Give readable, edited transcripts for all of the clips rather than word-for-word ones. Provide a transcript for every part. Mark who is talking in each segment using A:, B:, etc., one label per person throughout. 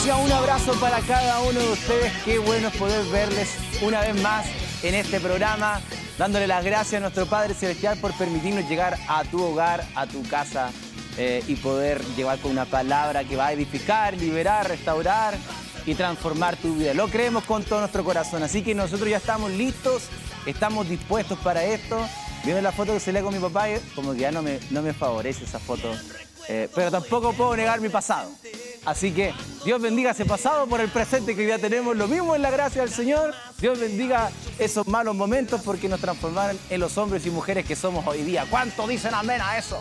A: Iglesia, un abrazo para cada uno de ustedes. Qué bueno es poder verles una vez más en este programa, dándole las gracias a nuestro Padre Celestial por permitirnos llegar a tu hogar, a tu casa y poder llevar con una palabra que va a edificar, liberar, restaurar y transformar tu vida. Lo creemos con todo nuestro corazón, así que nosotros ya estamos listos, estamos dispuestos para esto. Viendo la foto que se lee con mi papá, como que ya no me favorece esa foto, pero tampoco puedo negar mi pasado. Así que Dios bendiga ese pasado por el presente que ya tenemos. Lo mismo en la gracia del Señor. Dios bendiga esos malos momentos porque nos transformaron en los hombres y mujeres que somos hoy día. ¿Cuánto dicen amén a eso?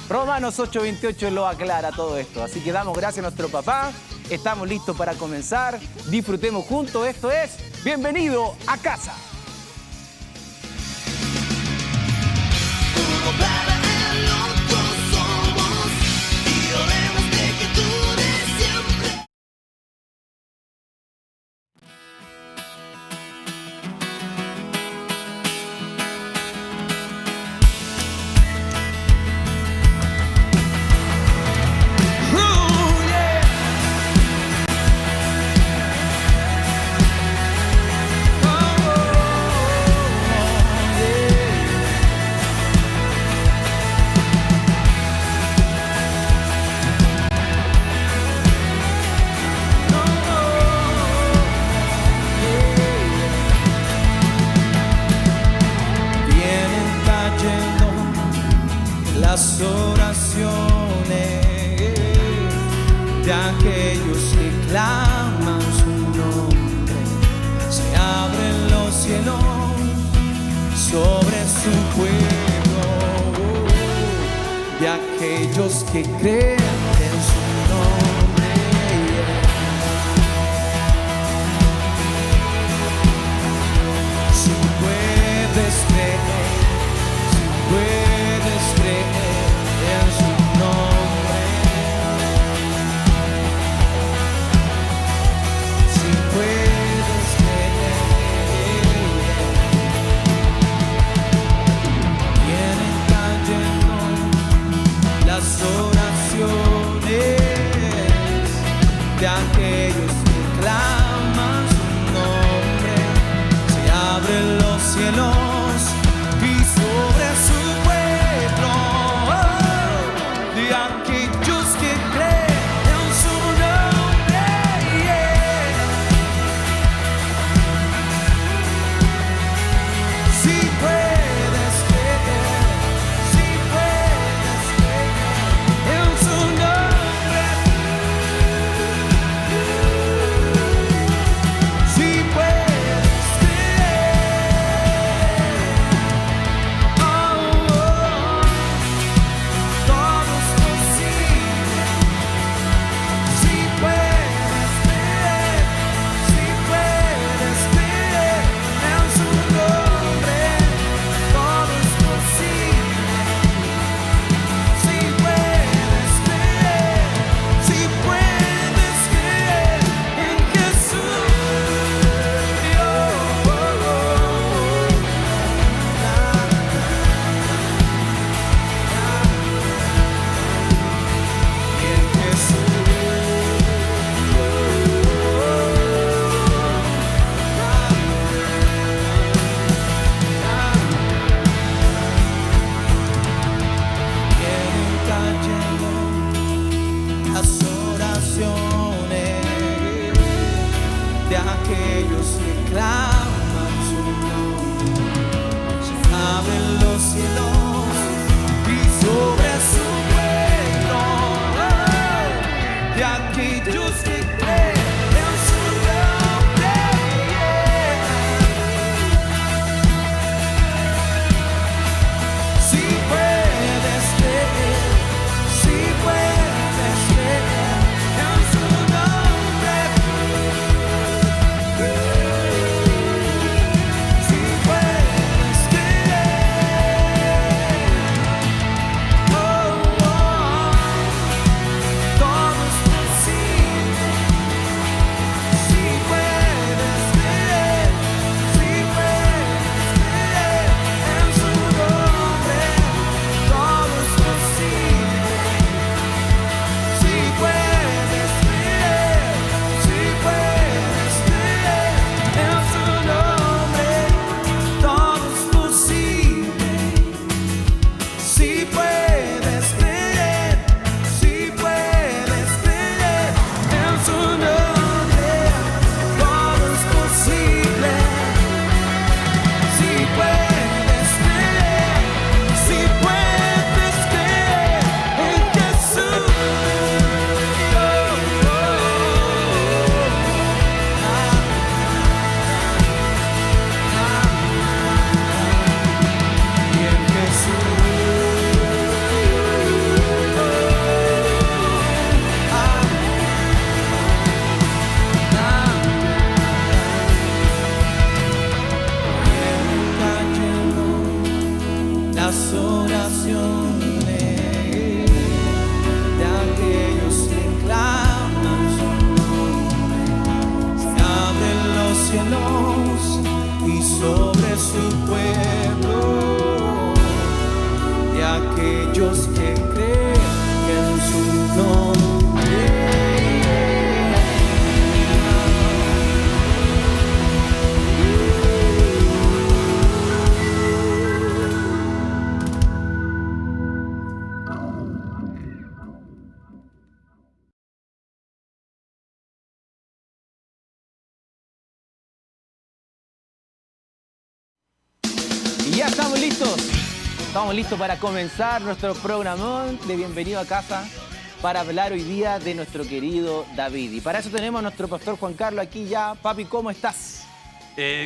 A: Romanos 8:28 lo aclara todo esto. Así que damos gracias a nuestro papá. Estamos listos para comenzar. Disfrutemos juntos. Esto es Bienvenido a Casa.
B: Las oraciones de aquellos que claman su nombre, se abren los cielos sobre su pueblo, de aquellos que creen en su nombre. Si puedes creer, si puedes creer en su nombre, si puedes creer, vienen cayendo las oraciones oraciones de aquellos que claman su nombre. Se abren los cielos y sobre su pueblo, de aquellos que creen en su nombre.
A: Y ya estamos listos. Estamos listos para comenzar nuestro programón de Bienvenido a Casa para hablar hoy día de nuestro querido David. Y para eso tenemos a nuestro pastor Juan Carlos aquí ya. Papi, ¿cómo estás?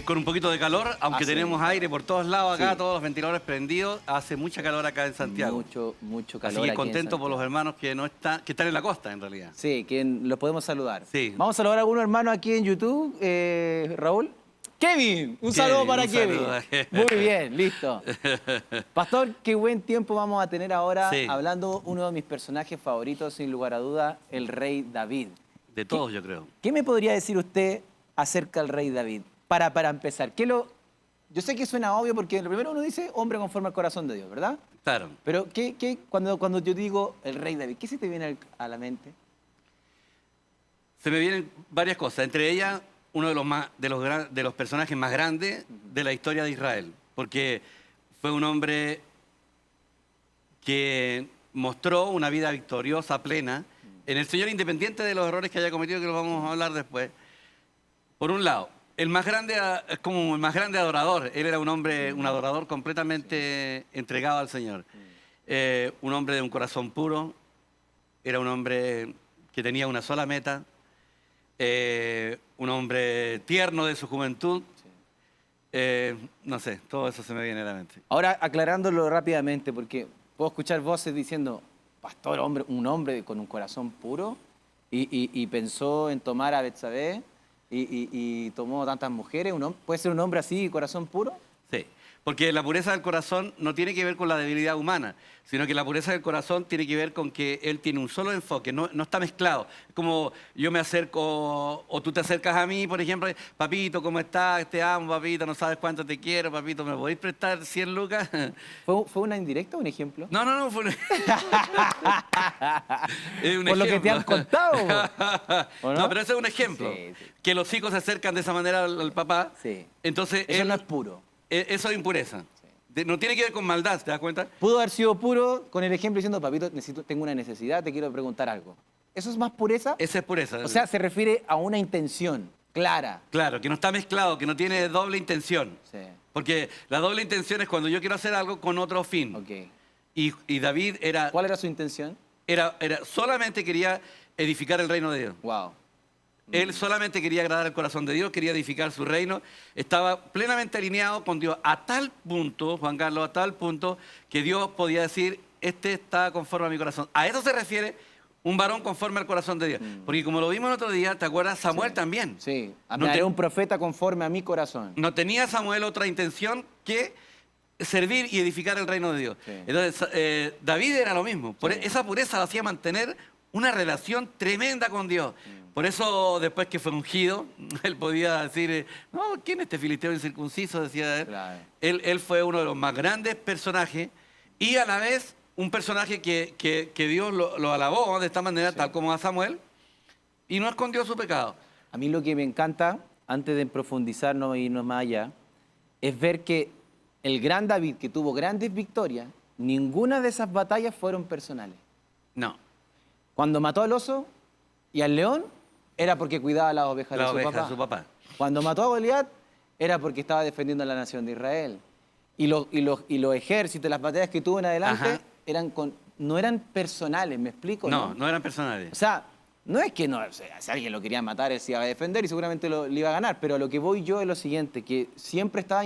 C: Con un poquito de calor, aunque
A: Sí.
C: tenemos aire por todos lados acá,
A: Sí.
C: todos los ventiladores prendidos, hace mucha calor acá en Santiago.
A: Mucho calor.
C: Así que
A: aquí en
C: contento por los
A: Santiago.
C: hermanos que que están en la costa en realidad.
A: Sí, que los podemos saludar.
C: Sí.
A: Vamos a saludar a algunos hermanos aquí en YouTube. Raúl. Kevin, un saludo para
C: un
A: Kevin.
C: saludo.
A: Muy bien, listo. Pastor, qué buen tiempo vamos a tener ahora
C: Sí.
A: hablando uno de mis personajes favoritos, sin lugar a duda, el rey David.
C: De todos, yo creo.
A: ¿Qué me podría decir usted acerca del rey David? Para empezar, yo sé que suena obvio porque lo primero uno dice hombre conforme al corazón de Dios, ¿verdad?
C: Claro.
A: Pero cuando yo digo el rey David, ¿qué se te viene a la mente?
C: Se me vienen varias cosas, entre ellas uno de los personajes más grandes de la historia de Israel, porque fue un hombre que mostró una vida victoriosa, plena, en el Señor, independiente de los errores que haya cometido, que los vamos a hablar después. Por un lado, el más grande, es como el más grande adorador. Él era un hombre, un adorador completamente entregado al Señor. Un hombre de un corazón puro, era un hombre que tenía una sola meta, un hombre tierno de su juventud. No sé, todo eso se me viene a la mente.
A: Ahora, aclarándolo rápidamente, porque puedo escuchar voces diciendo, pastor, un hombre con un corazón puro, y pensó en tomar a Betsabé, y tomó tantas mujeres. ¿Puede ser un hombre así, corazón puro?
C: Sí, porque la pureza del corazón no tiene que ver con la debilidad humana, sino que la pureza del corazón tiene que ver con que él tiene un solo enfoque, no está mezclado. Es como yo me acerco, o tú te acercas a mí, por ejemplo, papito, ¿cómo estás? Te amo, papito, no sabes cuánto te quiero, papito, ¿me podéis prestar 100 lucas?
A: ¿Fue una indirecta o un ejemplo?
C: No, fue un... Es un
A: Por lo que te han
C: ejemplo.
A: contado. ¿O no?
C: No, pero ese es un ejemplo.
A: Sí, sí.
C: Que los hijos se acercan de esa manera al papá.
A: Sí.
C: Entonces,
A: Eso
C: él-
A: no es puro.
C: Eso es impureza. No tiene que ver con maldad, ¿te das cuenta?
A: Pudo haber sido puro con el ejemplo diciendo, papito, tengo una necesidad, te quiero preguntar algo. ¿Eso es más pureza?
C: Esa es pureza.
A: O sea, se refiere a una intención clara.
C: Claro, que no está mezclado, que no tiene doble intención.
A: Sí.
C: Porque la doble intención es cuando yo quiero hacer algo con otro fin.
A: Ok.
C: Y David
A: ¿Cuál era su intención?
C: solamente quería edificar el reino de Dios.
A: Wow.
C: Él solamente quería agradar el corazón de Dios, quería edificar su reino. Estaba plenamente alineado con Dios a tal punto, Juan Carlos, a tal punto que Dios podía decir, este está conforme a mi corazón. A eso se refiere un varón conforme al corazón de Dios. Porque como lo vimos el otro día, ¿te acuerdas? Samuel también.
A: Sí.
C: No
A: Me haré
C: te-
A: un profeta conforme a mi corazón.
C: No tenía Samuel otra intención que servir y edificar el reino de Dios.
A: Sí.
C: Entonces, David era lo mismo.
A: Sí.
C: Esa pureza lo hacía mantener una relación tremenda con Dios. Por eso, después que fue ungido, él podía decir, no, ¿quién es este filisteo incircunciso? Decía él.
A: Claro.
C: Él fue uno de los más grandes personajes y a la vez un personaje que Dios lo alabó de esta manera, tal como a Samuel, y no escondió su pecado.
A: A mí lo que me encanta, antes de profundizar, no irnos más allá, es ver que el gran David, que tuvo grandes victorias, ninguna de esas batallas fueron personales.
C: No.
A: Cuando mató al oso y al león, era porque cuidaba las ovejas
C: La
A: de su
C: oveja
A: papá.
C: de su papá.
A: Cuando mató a Goliat, era porque estaba defendiendo a la nación de Israel. Y los ejércitos, las batallas que tuvo en adelante,
C: Ajá.
A: no eran personales, ¿me explico?
C: No eran personales.
A: O sea, no es que o sea, si alguien lo quería matar, él se iba a defender y seguramente le iba a ganar, pero a lo que voy yo es lo siguiente, que siempre estaba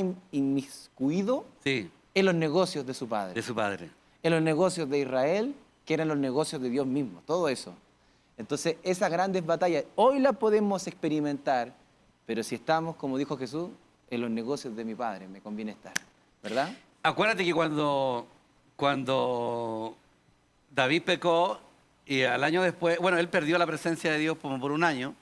A: inmiscuido
C: Sí,
A: en los negocios de su padre,
C: de su padre.
A: en los negocios de Israel, que eran los negocios de Dios mismo, todo eso. Entonces, esas grandes batallas, hoy las podemos experimentar, pero si estamos, como dijo Jesús, en los negocios de mi padre, me conviene estar, ¿verdad?
C: Acuérdate que cuando cuando David pecó y al año después, bueno, él perdió la presencia de Dios como por un año,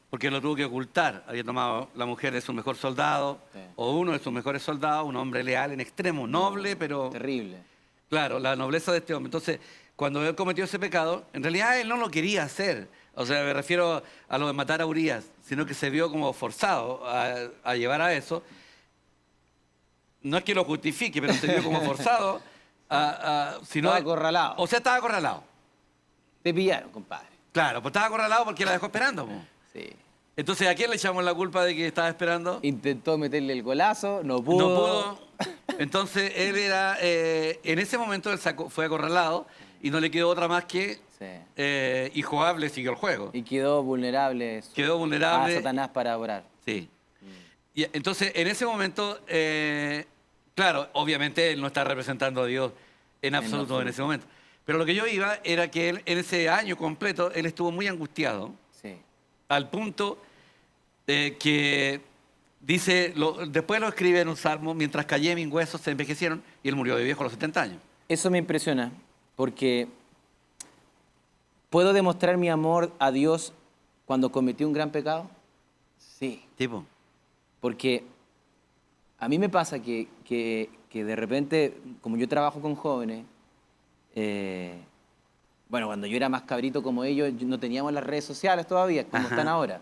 C: porque lo tuvo que ocultar. Había tomado la mujer de su mejor soldado,
A: Sí.
C: o uno de sus mejores soldados, un hombre leal en extremo, noble, pero...
A: Terrible.
C: Claro, la nobleza de este hombre. Entonces, cuando él cometió ese pecado, en realidad él no lo quería hacer. O sea, me refiero a lo de matar a Urías, sino que se vio como forzado a llevar a eso. No es que lo justifique, pero se vio como forzado sino,
A: Estaba acorralado.
C: O sea, estaba acorralado.
A: Te pillaron, compadre.
C: Claro, pues estaba acorralado porque la dejó esperando. Po.
A: Sí.
C: Entonces, ¿a quién le echamos la culpa de que estaba esperando?
A: Intentó meterle el golazo, no pudo.
C: No pudo. Entonces, él era, en ese momento él fue acorralado y no le quedó otra más que,
A: Sí.
C: y Joab le siguió el juego.
A: Y quedó vulnerable.
C: Quedó vulnerable.
A: A Satanás para orar.
C: Sí. Y entonces, en ese momento, claro, obviamente él no está representando a Dios en absoluto en ese momento. Pero lo que yo iba era que él, en ese año completo, él estuvo muy angustiado,
A: Sí.
C: al punto que dice, después lo escribe en un salmo, mientras callé mis huesos se envejecieron, y él murió de viejo a los 70 años.
A: Eso me impresiona, porque ¿puedo demostrar mi amor a Dios cuando cometí un gran pecado? Sí.
C: Tipo,
A: Porque a mí me pasa que de repente, como yo trabajo con jóvenes, bueno, cuando yo era más cabrito como ellos, no teníamos las redes sociales todavía, como
C: Ajá.
A: están ahora.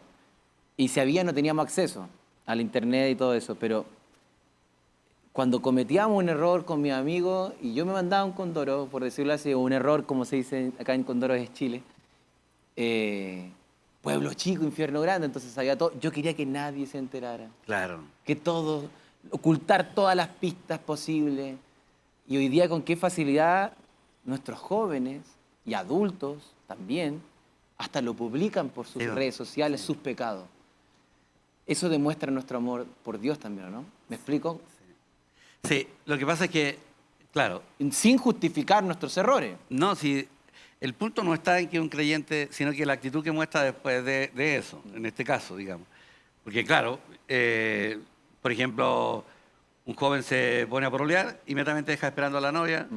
A: Y si había, no teníamos acceso al internet y todo eso. Pero cuando cometíamos un error con mis amigos, y yo me mandaba un condoro, por decirlo así, o un error, como se dice acá en Condoro es Chile, pueblo chico, infierno grande, entonces sabía todo. Yo quería que nadie se enterara,
C: claro.
A: que todo, ocultar todas las pistas posibles. Y hoy día con qué facilidad nuestros jóvenes y adultos también hasta lo publican por sus
C: Sí,
A: redes sociales, sus pecados. Eso demuestra nuestro amor por Dios también, ¿no? ¿Me explico?
C: Sí, lo que pasa es que, claro,
A: Sin justificar nuestros errores.
C: no, si el punto no está en que un creyente, sino que la actitud que muestra después de eso, en este caso, digamos. Porque claro, por ejemplo, un joven se pone a pololear, inmediatamente deja esperando a la novia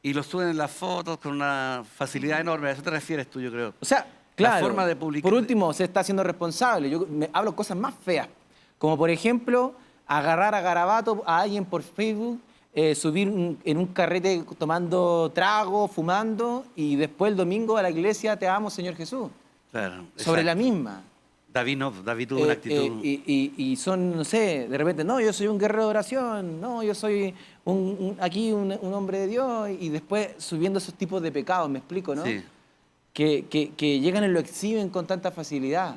C: y lo suben en las fotos con una facilidad enorme. A eso te refieres tú, yo creo.
A: O sea, claro,
C: forma de publicar-
A: por último, se está haciendo responsable. Yo hablo cosas más feas, como por ejemplo, agarrar a garabato a alguien por Facebook, subir en un carrete tomando trago, fumando, y después el domingo a la iglesia, te amo, Señor Jesús.
C: Claro,
A: Sobre la
C: exacto.
A: misma.
C: David no, David tuvo una actitud...
A: Y son, no sé, de repente, no, yo soy un guerrero de oración, no, yo soy aquí un hombre de Dios, y después subiendo esos tipos de pecados, me explico, ¿no?
C: Sí.
A: Que llegan y lo exhiben con tanta facilidad.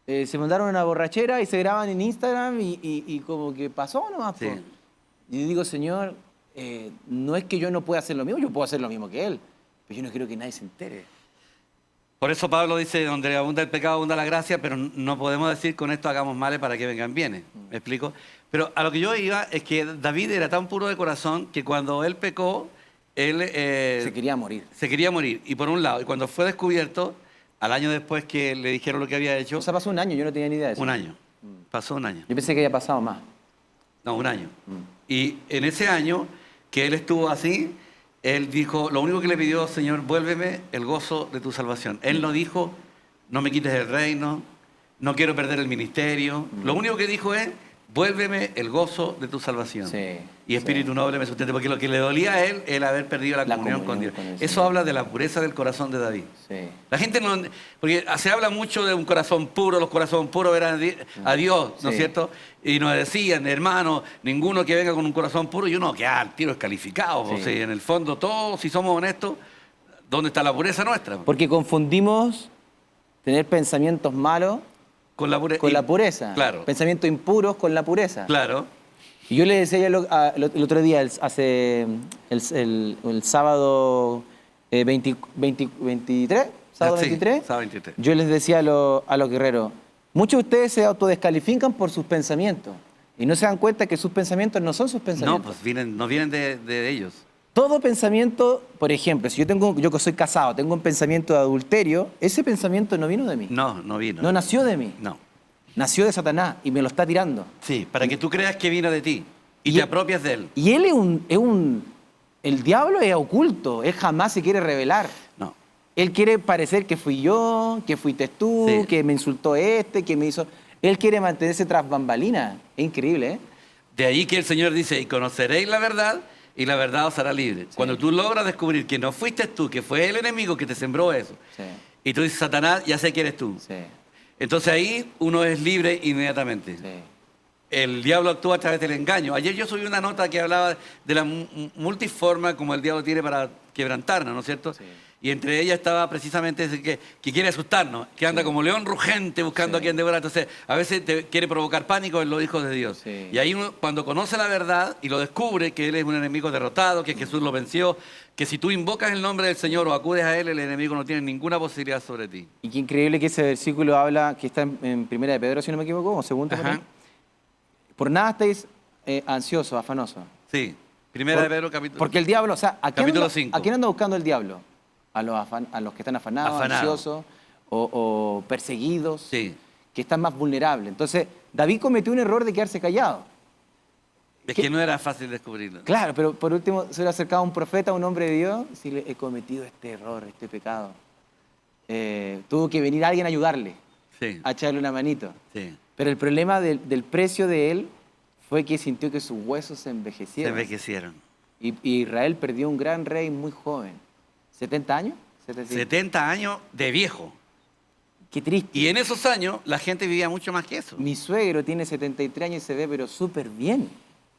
A: Se mandaron una borrachera y se graban en Instagram y como que pasó nomás.
C: Sí.
A: Po. Y yo digo, Señor, no es que yo no pueda hacer lo mismo, yo puedo hacer lo mismo que Él, pero yo no quiero que nadie se entere.
C: Por eso Pablo dice, donde abunda el pecado, abunda la gracia, pero no podemos decir con esto hagamos males para que vengan bienes. ¿Me explico? Pero a lo que yo iba es que David era tan puro de corazón que cuando él pecó, él...
A: Se quería morir.
C: se quería morir. Y por un lado, y cuando fue descubierto, al año después que le dijeron lo que había hecho,
A: O sea, pasó un año, yo no tenía ni idea de eso.
C: un año. Pasó un año.
A: Yo pensé que había pasado más.
C: No, un año. Y en ese año que él estuvo así, él dijo, lo único que le pidió, Señor, vuélveme el gozo de tu salvación. Él no dijo, no me quites el reino, no quiero perder el ministerio. Lo único que dijo es, vuélveme el gozo de tu salvación.
A: Sí,
C: Y espíritu noble me sustente. Porque lo que le dolía a él era haber perdido la comunión con Dios.
A: con el
C: Eso
A: Señor.
C: habla de la pureza del corazón de David.
A: Sí.
C: La gente no... Porque se habla mucho de un corazón puro, los corazones puros verán a Dios, ¿no es
A: Sí.
C: cierto? Y nos decían, hermano, ninguno que venga con un corazón puro, y uno que al tiro es calificado.
A: Sí.
C: O sea, en el fondo, todos, si somos honestos, ¿dónde está la pureza nuestra?
A: Porque confundimos tener pensamientos malos
C: Con la pureza.
A: con la pureza.
C: Claro,
A: Pensamientos impuros con la pureza.
C: claro.
A: Y yo le decía el otro día, el sábado 23, sábado
C: Sí,
A: 23,
C: sábado 23.
A: yo les decía a los guerreros, muchos de ustedes se autodescalifican por sus pensamientos y no se dan cuenta que sus pensamientos no son sus
C: No,
A: pensamientos.
C: pues no vienen de ellos.
A: Todo pensamiento, por ejemplo, si yo que soy casado, tengo un pensamiento de adulterio, ese pensamiento no vino de mí.
C: No vino.
A: No nació de mí.
C: No.
A: Nació de Satanás y me lo está tirando.
C: Sí, para que tú creas que vino de ti y
A: Y
C: te
A: él-
C: apropias de él.
A: Y él es el diablo es oculto, él jamás se quiere revelar.
C: No.
A: Él quiere parecer que fui yo, que fuiste tú,
C: Sí.
A: que me insultó este, que me hizo... Él quiere mantenerse tras bambalinas. Es increíble, ¿eh?
C: De ahí que el Señor dice, y conoceréis la verdad, y la verdad os hará libre. Cuando tú logras descubrir que no fuiste tú, que fue el enemigo que te sembró eso,
A: Sí,
C: y tú dices, Satanás, ya sé que eres tú.
A: sí,
C: Entonces ahí uno es libre inmediatamente.
A: sí.
C: El diablo actúa a través del engaño. Ayer yo subí una nota que hablaba de la multiforma como el diablo tiene para quebrantarnos, ¿no es cierto?
A: Sí.
C: Y entre ellas estaba precisamente ese que quiere asustarnos, que anda como león rugente buscando
A: Sí.
C: a quien devorar. Entonces, a veces te quiere provocar pánico en los hijos de Dios.
A: Sí.
C: Y ahí uno, cuando conoce la verdad y lo descubre, que Él es un enemigo derrotado, que Jesús lo venció, que si tú invocas el nombre del Señor o acudes a Él, el enemigo no tiene ninguna posibilidad sobre ti.
A: Y qué increíble que ese versículo habla, que está en Primera de Pedro, si no me equivoco, o Segunda.
C: Ajá.
A: Por nada estáis ansiosos, afanosos.
C: Sí. Primera de Pedro, capítulo.
A: Porque el diablo, o sea,
C: Capítulo 5.
A: ¿a quién anda buscando el diablo? A los que están afanados,
C: Afanados.
A: ansiosos o perseguidos,
C: Sí.
A: que están más vulnerables. Entonces, David cometió un error de quedarse callado.
C: Es
A: ¿Qué?
C: que no era fácil descubrirlo.
A: Claro, pero por último se le acercaba un profeta, un hombre de Dios, y le he cometido este error, este pecado. Tuvo que venir alguien a ayudarle,
C: Sí,
A: a echarle una manito.
C: sí.
A: Pero el problema del precio de él fue que sintió que sus huesos se
C: Se
A: envejecieron.
C: envejecieron.
A: Y Israel perdió un gran rey muy joven. ¿70 años?
C: 70 años de viejo.
A: Qué triste.
C: Y en esos años la gente vivía mucho más que eso.
A: Mi suegro tiene 73 años y se ve pero súper bien,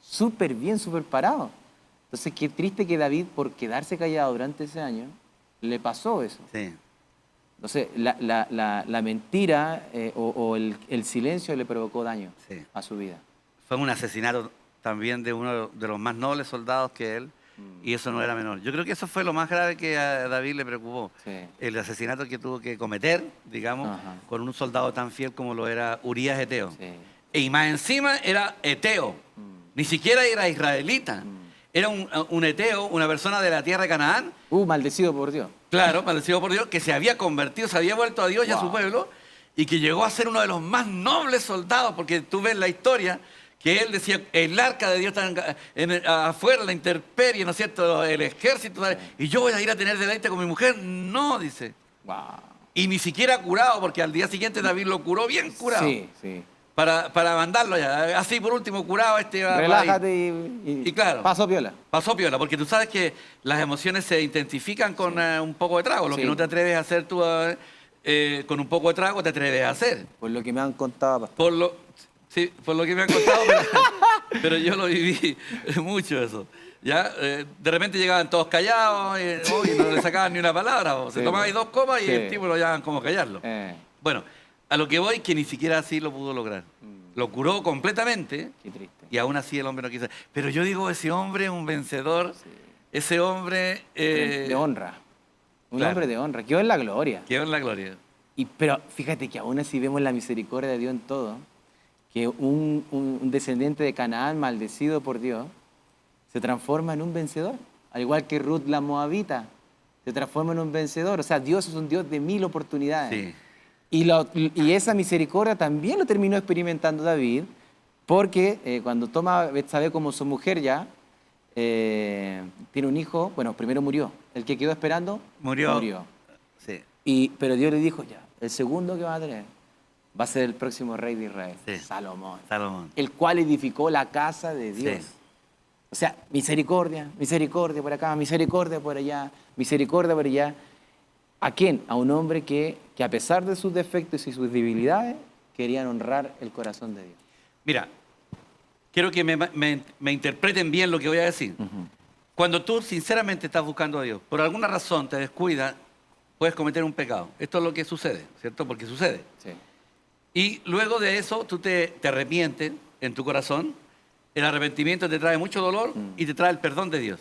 A: súper parado. Entonces qué triste que David, por quedarse callado durante ese año, le pasó eso.
C: Sí.
A: Entonces la mentira o el silencio le provocó daño
C: Sí.
A: a su vida.
C: Fue un asesinato también de uno de los más nobles soldados que él. Y eso no era menor. Yo creo que eso fue lo más grave que a David le preocupó.
A: Sí.
C: El asesinato que tuvo que cometer, digamos,
A: Ajá.
C: con un soldado tan fiel como lo era Urías Eteo.
A: Sí.
C: Y más encima era Eteo. Ni siquiera era israelita. Era un Eteo, una persona de la tierra de Canaán,
A: Maldecido por Dios.
C: claro, maldecido por Dios, que se había convertido, se había vuelto a Dios y a su
A: Wow.
C: pueblo, y que llegó a ser uno de los más nobles soldados, porque tú ves la historia, que él decía, el arca de Dios está afuera, la intemperie, ¿no es cierto?, el ejército, y yo voy a ir a tener deleite con mi mujer. No, dice.
A: Wow.
C: Y ni siquiera curado, porque al día siguiente David lo curó bien curado.
A: Sí, sí.
C: Para mandarlo ya. Así por último, curado va a ir.
A: Relájate
C: Y claro.
A: Paso piola.
C: Pasó piola, porque tú sabes que las emociones se intensifican con un poco de trago. Lo
A: Sí.
C: que no te atreves a hacer tú con un poco de trago, te atreves a hacer.
A: Por lo que me han contado, pastor.
C: Por lo que me han contado, pero yo lo viví mucho eso. ¿Ya? De repente llegaban todos callados y no le sacaban ni una palabra. Se
A: Sí,
C: tomaban
A: pues.
C: dos copas y
A: Sí.
C: el tipo lo llamaban como callarlo. Bueno, a lo que voy, que ni siquiera así lo pudo lograr. Lo curó completamente
A: Qué triste.
C: y aún así el hombre no quiso. Pero yo digo, ese hombre es un vencedor, ese hombre
A: De honra. Un
C: claro.
A: hombre de honra. Quedó en la gloria.
C: quedó en la gloria.
A: Pero fíjate que aún así vemos la misericordia de Dios en todo. Que un descendiente de Canaán maldecido por Dios se transforma en un vencedor. Al igual que Ruth la Moabita se transforma en un vencedor. O sea, Dios es un Dios de 1000 oportunidades.
C: Sí.
A: Y esa misericordia también lo terminó experimentando David, porque cuando toma a Betsabé como su mujer ya, tiene un hijo, bueno, primero murió. El que quedó esperando,
C: Murió. Sí.
A: Pero Dios le dijo ya, el segundo que va a tener va a ser el próximo rey de Israel,
C: Sí.
A: Salomón,
C: Salomón.
A: el cual edificó la casa de Dios.
C: Sí.
A: O sea, misericordia, misericordia por acá, misericordia por allá, misericordia por allá. ¿A quién? A un hombre que a pesar de sus defectos y sus debilidades, querían honrar el corazón de Dios.
C: Mira, quiero que me interpreten bien lo que voy a decir. Cuando tú sinceramente estás buscando a Dios, por alguna razón te descuidas, puedes cometer un pecado. Esto es lo que sucede, ¿cierto? Porque sucede.
A: Sí.
C: Y luego de eso tú te arrepientes en tu corazón. El arrepentimiento te trae mucho dolor y te trae el perdón de Dios.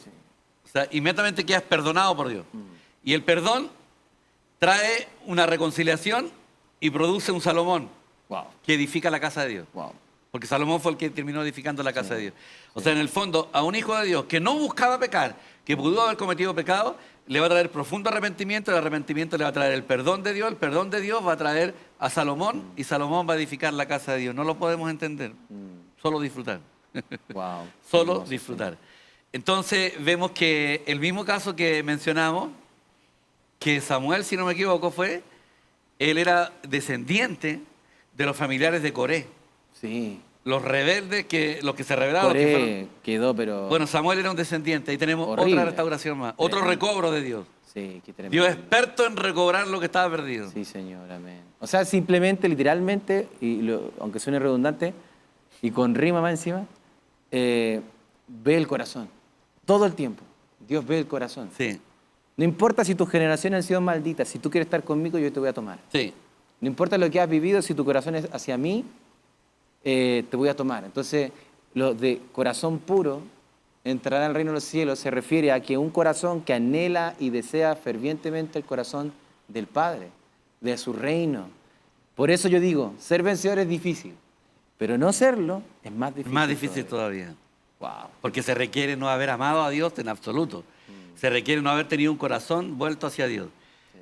C: O sea, inmediatamente quedas perdonado por Dios. Y el perdón trae una reconciliación y produce un Salomón
A: Wow,
C: que edifica la casa de Dios.
A: wow.
C: Porque Salomón fue el que terminó edificando la casa de Dios. O sea, en el fondo, a un hijo de Dios que no buscaba pecar, que pudo haber cometido pecado, le va a traer profundo arrepentimiento, el arrepentimiento le va a traer el perdón de Dios va a traer a Salomón y Salomón va a edificar la casa de Dios. No lo podemos entender, solo disfrutar.
A: Wow.
C: Solo
A: Hermoso,
C: disfrutar. Entonces vemos que el mismo caso que mencionamos, que Samuel, si no me equivoco, él era descendiente de los familiares de Coré,
A: Sí.
C: los rebeldes, los que se rebelaron. los que
A: Coré
C: fueron-
A: quedó, pero...
C: Bueno, Samuel era un descendiente, ahí tenemos
A: Horrible.
C: otra restauración más, otro
A: Tremendo.
C: recobro de Dios.
A: Sí, qué tremendo.
C: Dios experto en recobrar lo que estaba perdido.
A: Sí, Señor, amén. O sea, simplemente, literalmente, aunque suene redundante, y con rima más encima, ve el corazón. Todo el tiempo. Dios ve el corazón.
C: Sí,
A: No importa si tus generaciones han sido malditas, si tú quieres estar conmigo, yo te voy a tomar.
C: sí.
A: No importa lo que has vivido, si tu corazón es hacia mí, te voy a tomar. Entonces, lo de corazón puro entrará al reino de los cielos se refiere a que un corazón que anhela y desea fervientemente el corazón del Padre, de su reino. Por eso yo digo, ser vencedor es difícil, pero no serlo es más
C: Es
A: difícil.
C: más difícil todavía.
A: Wow.
C: Porque se requiere no haber amado a Dios en absoluto. Se requiere no haber tenido un corazón vuelto hacia Dios.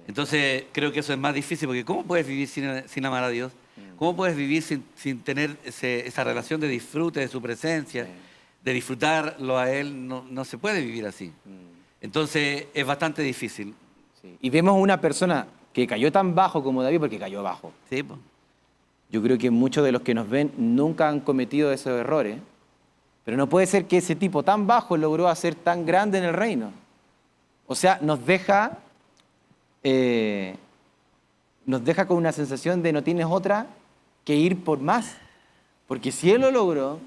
C: Entonces creo que eso es más difícil, porque ¿cómo puedes vivir sin amar a Dios? ¿Cómo puedes vivir sin tener esa relación de disfrute de su presencia, de disfrutarlo a Él? No se puede vivir así. Entonces es bastante difícil.
A: Sí. Y vemos una persona que cayó tan bajo como David, porque cayó bajo.
C: ¿Sí? Po.
A: Yo creo que muchos de los que nos ven nunca han cometido esos errores, pero no puede ser que ese tipo tan bajo logró hacer tan grande en el reino. O sea, nos deja con una sensación de no tienes otra que ir por más. Porque si él lo logró,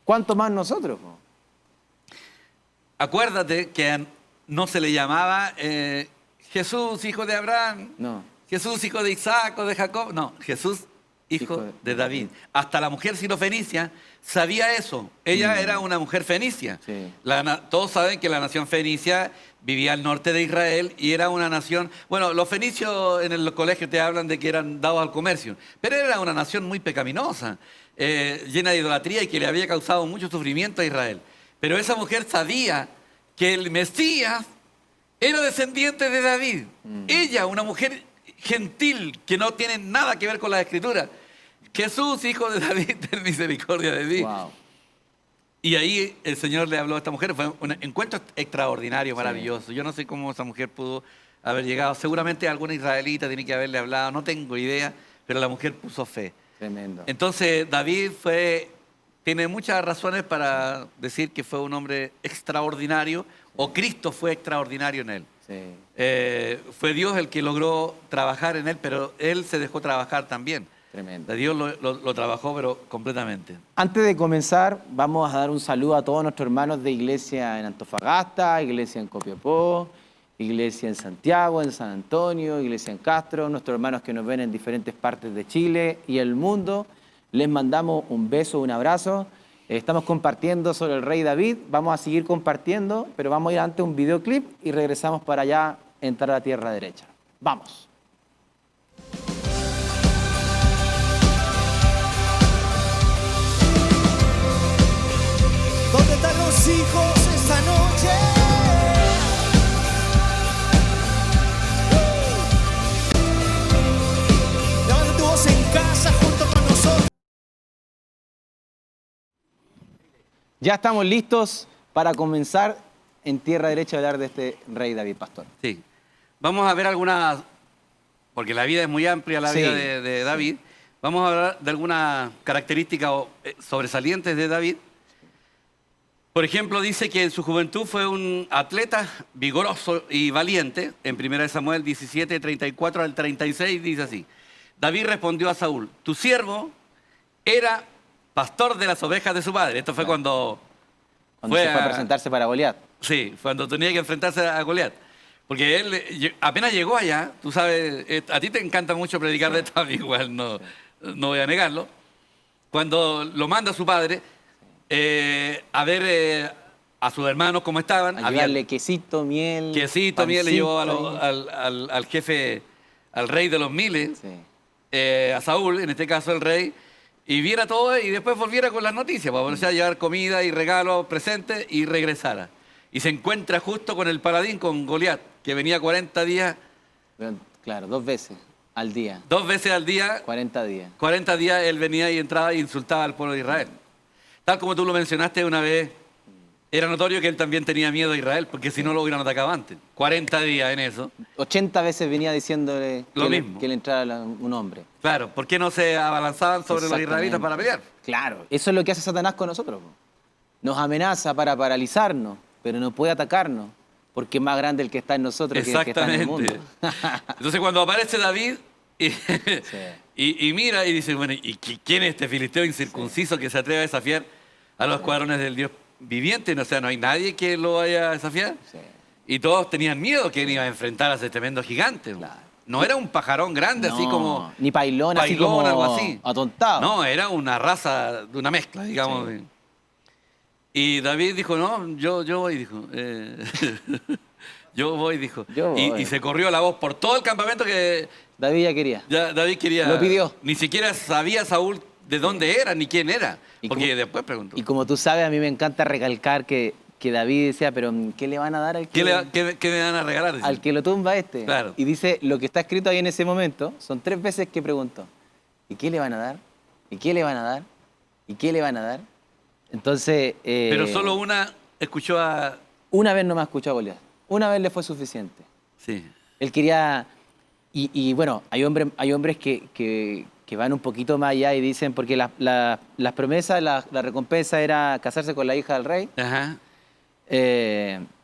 A: ¿cuánto más nosotros? Po?
C: Acuérdate que no se le llamaba Jesús, hijo de Abraham,
A: No.
C: Jesús, hijo de Isaac o de Jacob. No, Jesús, hijo de David. Hasta la mujer sirofenicia sabía eso. Ella era una mujer fenicia.
A: Sí.
C: Todos saben que la nación fenicia vivía al norte de Israel y era una nación... Bueno, los fenicios en el colegio te hablan de que eran dados al comercio, pero era una nación muy pecaminosa, llena de idolatría y que le había causado mucho sufrimiento a Israel. Pero esa mujer sabía que el Mesías era descendiente de David. Ella, una mujer gentil que no tiene nada que ver con la Escritura. Jesús, hijo de David, ten misericordia de mí.
A: Wow.
C: Y ahí el Señor le habló a esta mujer. Fue un encuentro extraordinario, maravilloso. Yo no sé cómo esa mujer pudo haber llegado. Seguramente alguna israelita tiene que haberle hablado, no tengo idea, pero la mujer puso fe.
A: Tremendo.
C: Entonces David tiene muchas razones para decir que fue un hombre extraordinario, o Cristo fue extraordinario en él.
A: Sí,
C: Fue Dios el que logró trabajar en él, pero él se dejó trabajar también.
A: tremendo.
C: Dios lo trabajó, pero completamente.
A: Antes de comenzar, vamos a dar un saludo a todos nuestros hermanos de iglesia en Antofagasta, iglesia en Copiapó, iglesia en Santiago, en San Antonio, iglesia en Castro, nuestros hermanos que nos ven en diferentes partes de Chile y el mundo. Les mandamos un beso, un abrazo. Estamos compartiendo sobre el rey David. Vamos a seguir compartiendo, pero vamos a ir antes a un videoclip y regresamos para allá, entrar a la tierra derecha. Vamos.
B: ¿Dónde están los hijos esta noche? Levanta tu voz en casa junto con nosotros.
A: Ya estamos listos para comenzar en tierra derecha a hablar de este rey David, pastor.
C: Sí. Vamos a ver algunas, porque la vida es muy amplia, la
A: Sí.
C: vida de David. Vamos a hablar de algunas características sobresalientes de David. Por ejemplo, dice que en su juventud fue un atleta vigoroso y valiente. En 1 Samuel 17, 34 al 36 dice así. David respondió a Saúl, tu siervo era pastor de las ovejas de su padre. Esto fue cuando
A: Cuando se fue a presentarse para Goliat.
C: Sí, cuando tenía que enfrentarse a Goliat. Porque él apenas llegó allá, tú sabes, a ti te encanta mucho predicar de esto, a mí igual no voy a negarlo. Cuando lo manda su padre a ver a sus hermanos cómo estaban.
A: A llevarle quesito, miel.
C: Quesito, miel, le llevó
A: pancito
C: al jefe, al rey de los miles,
A: Sí.
C: a Saúl, en este caso el rey, y viera todo y después volviera con las noticias, para volverse a llevar comida y regalos, presentes y regresara. Y se encuentra justo con el paladín, con Goliat, que venía 40 días,
A: Claro, 2 veces al día,
C: 2 veces al día,
A: 40 días.
C: 40 días él venía y entraba e insultaba al pueblo de Israel. Tal como tú lo mencionaste una vez, Era notorio que él también tenía miedo a Israel, porque si no lo hubieran atacado antes. 40 días en eso.
A: 80 veces venía diciéndole
C: Lo mismo.
A: que le entrara un hombre.
C: Claro, ¿por qué no se abalanzaban sobre los
A: Exactamente.
C: israelitas para pelear?
A: Claro, eso es lo que hace Satanás con nosotros. Po. Nos amenaza para paralizarnos, pero no puede atacarnos, porque es más grande el que está en nosotros que el que está en el mundo.
C: Entonces cuando aparece David y mira y dice, bueno, ¿y quién es este filisteo incircunciso que se atreve a desafiar a los escuadrones del Dios viviente? O sea, no hay nadie que lo vaya a desafiar.
A: Sí.
C: Y todos tenían miedo que él iba a enfrentar a ese tremendo gigante.
A: Claro.
C: No era un pajarón grande, así
A: No,
C: como
A: ni pailón, así como
C: algo así.
A: atontado.
C: No, era una raza, de una mezcla, digamos.
A: Sí.
C: Y David dijo, no, yo voy, dijo. Yo voy, dijo.
A: Yo voy.
C: Y se corrió la voz por todo el campamento que
A: David ya quería.
C: ya David quería.
A: Lo pidió.
C: Ni siquiera sabía Saúl de dónde era ni quién era.
A: Y
C: Porque
A: como-
C: después preguntó.
A: Y como tú sabes, a mí me encanta recalcar que David decía, pero ¿qué le van a dar al que,
C: ¿Qué me van a regalar? Dice.
A: al que lo tumba este?
C: Claro.
A: Y dice, lo que está escrito ahí en ese momento, son 3 veces que preguntó. ¿Y qué le van a dar? ¿Y qué le van a dar? ¿Y qué le van a dar? Entonces...
C: Pero solo una escuchó a...
A: Una vez no me escuchó a Goliat. Una vez le fue suficiente.
C: Sí.
A: Él quería... Y bueno, hay hombres que van un poquito más allá y dicen, porque las promesas, la recompensa era casarse con la hija del rey,
C: Ajá.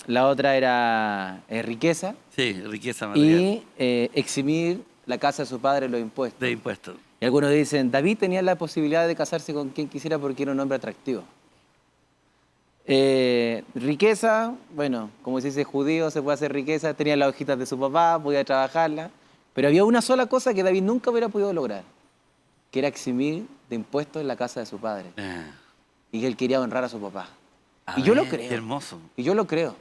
A: la otra era riqueza
C: Sí, riqueza material.
A: y eximir la casa de su padre de los impuestos.
C: De impuestos.
A: Y algunos dicen, David tenía la posibilidad de casarse con quien quisiera porque era un hombre atractivo. Riqueza, bueno, como se dice judío, se puede hacer riqueza, tenía las hojitas de su papá, podía trabajarla, pero había una sola cosa que David nunca hubiera podido lograr, que era eximir de impuestos en la casa de su padre, y que él quería honrar a su papá. Y yo lo creo.
C: Qué hermoso.
A: Y yo lo creo,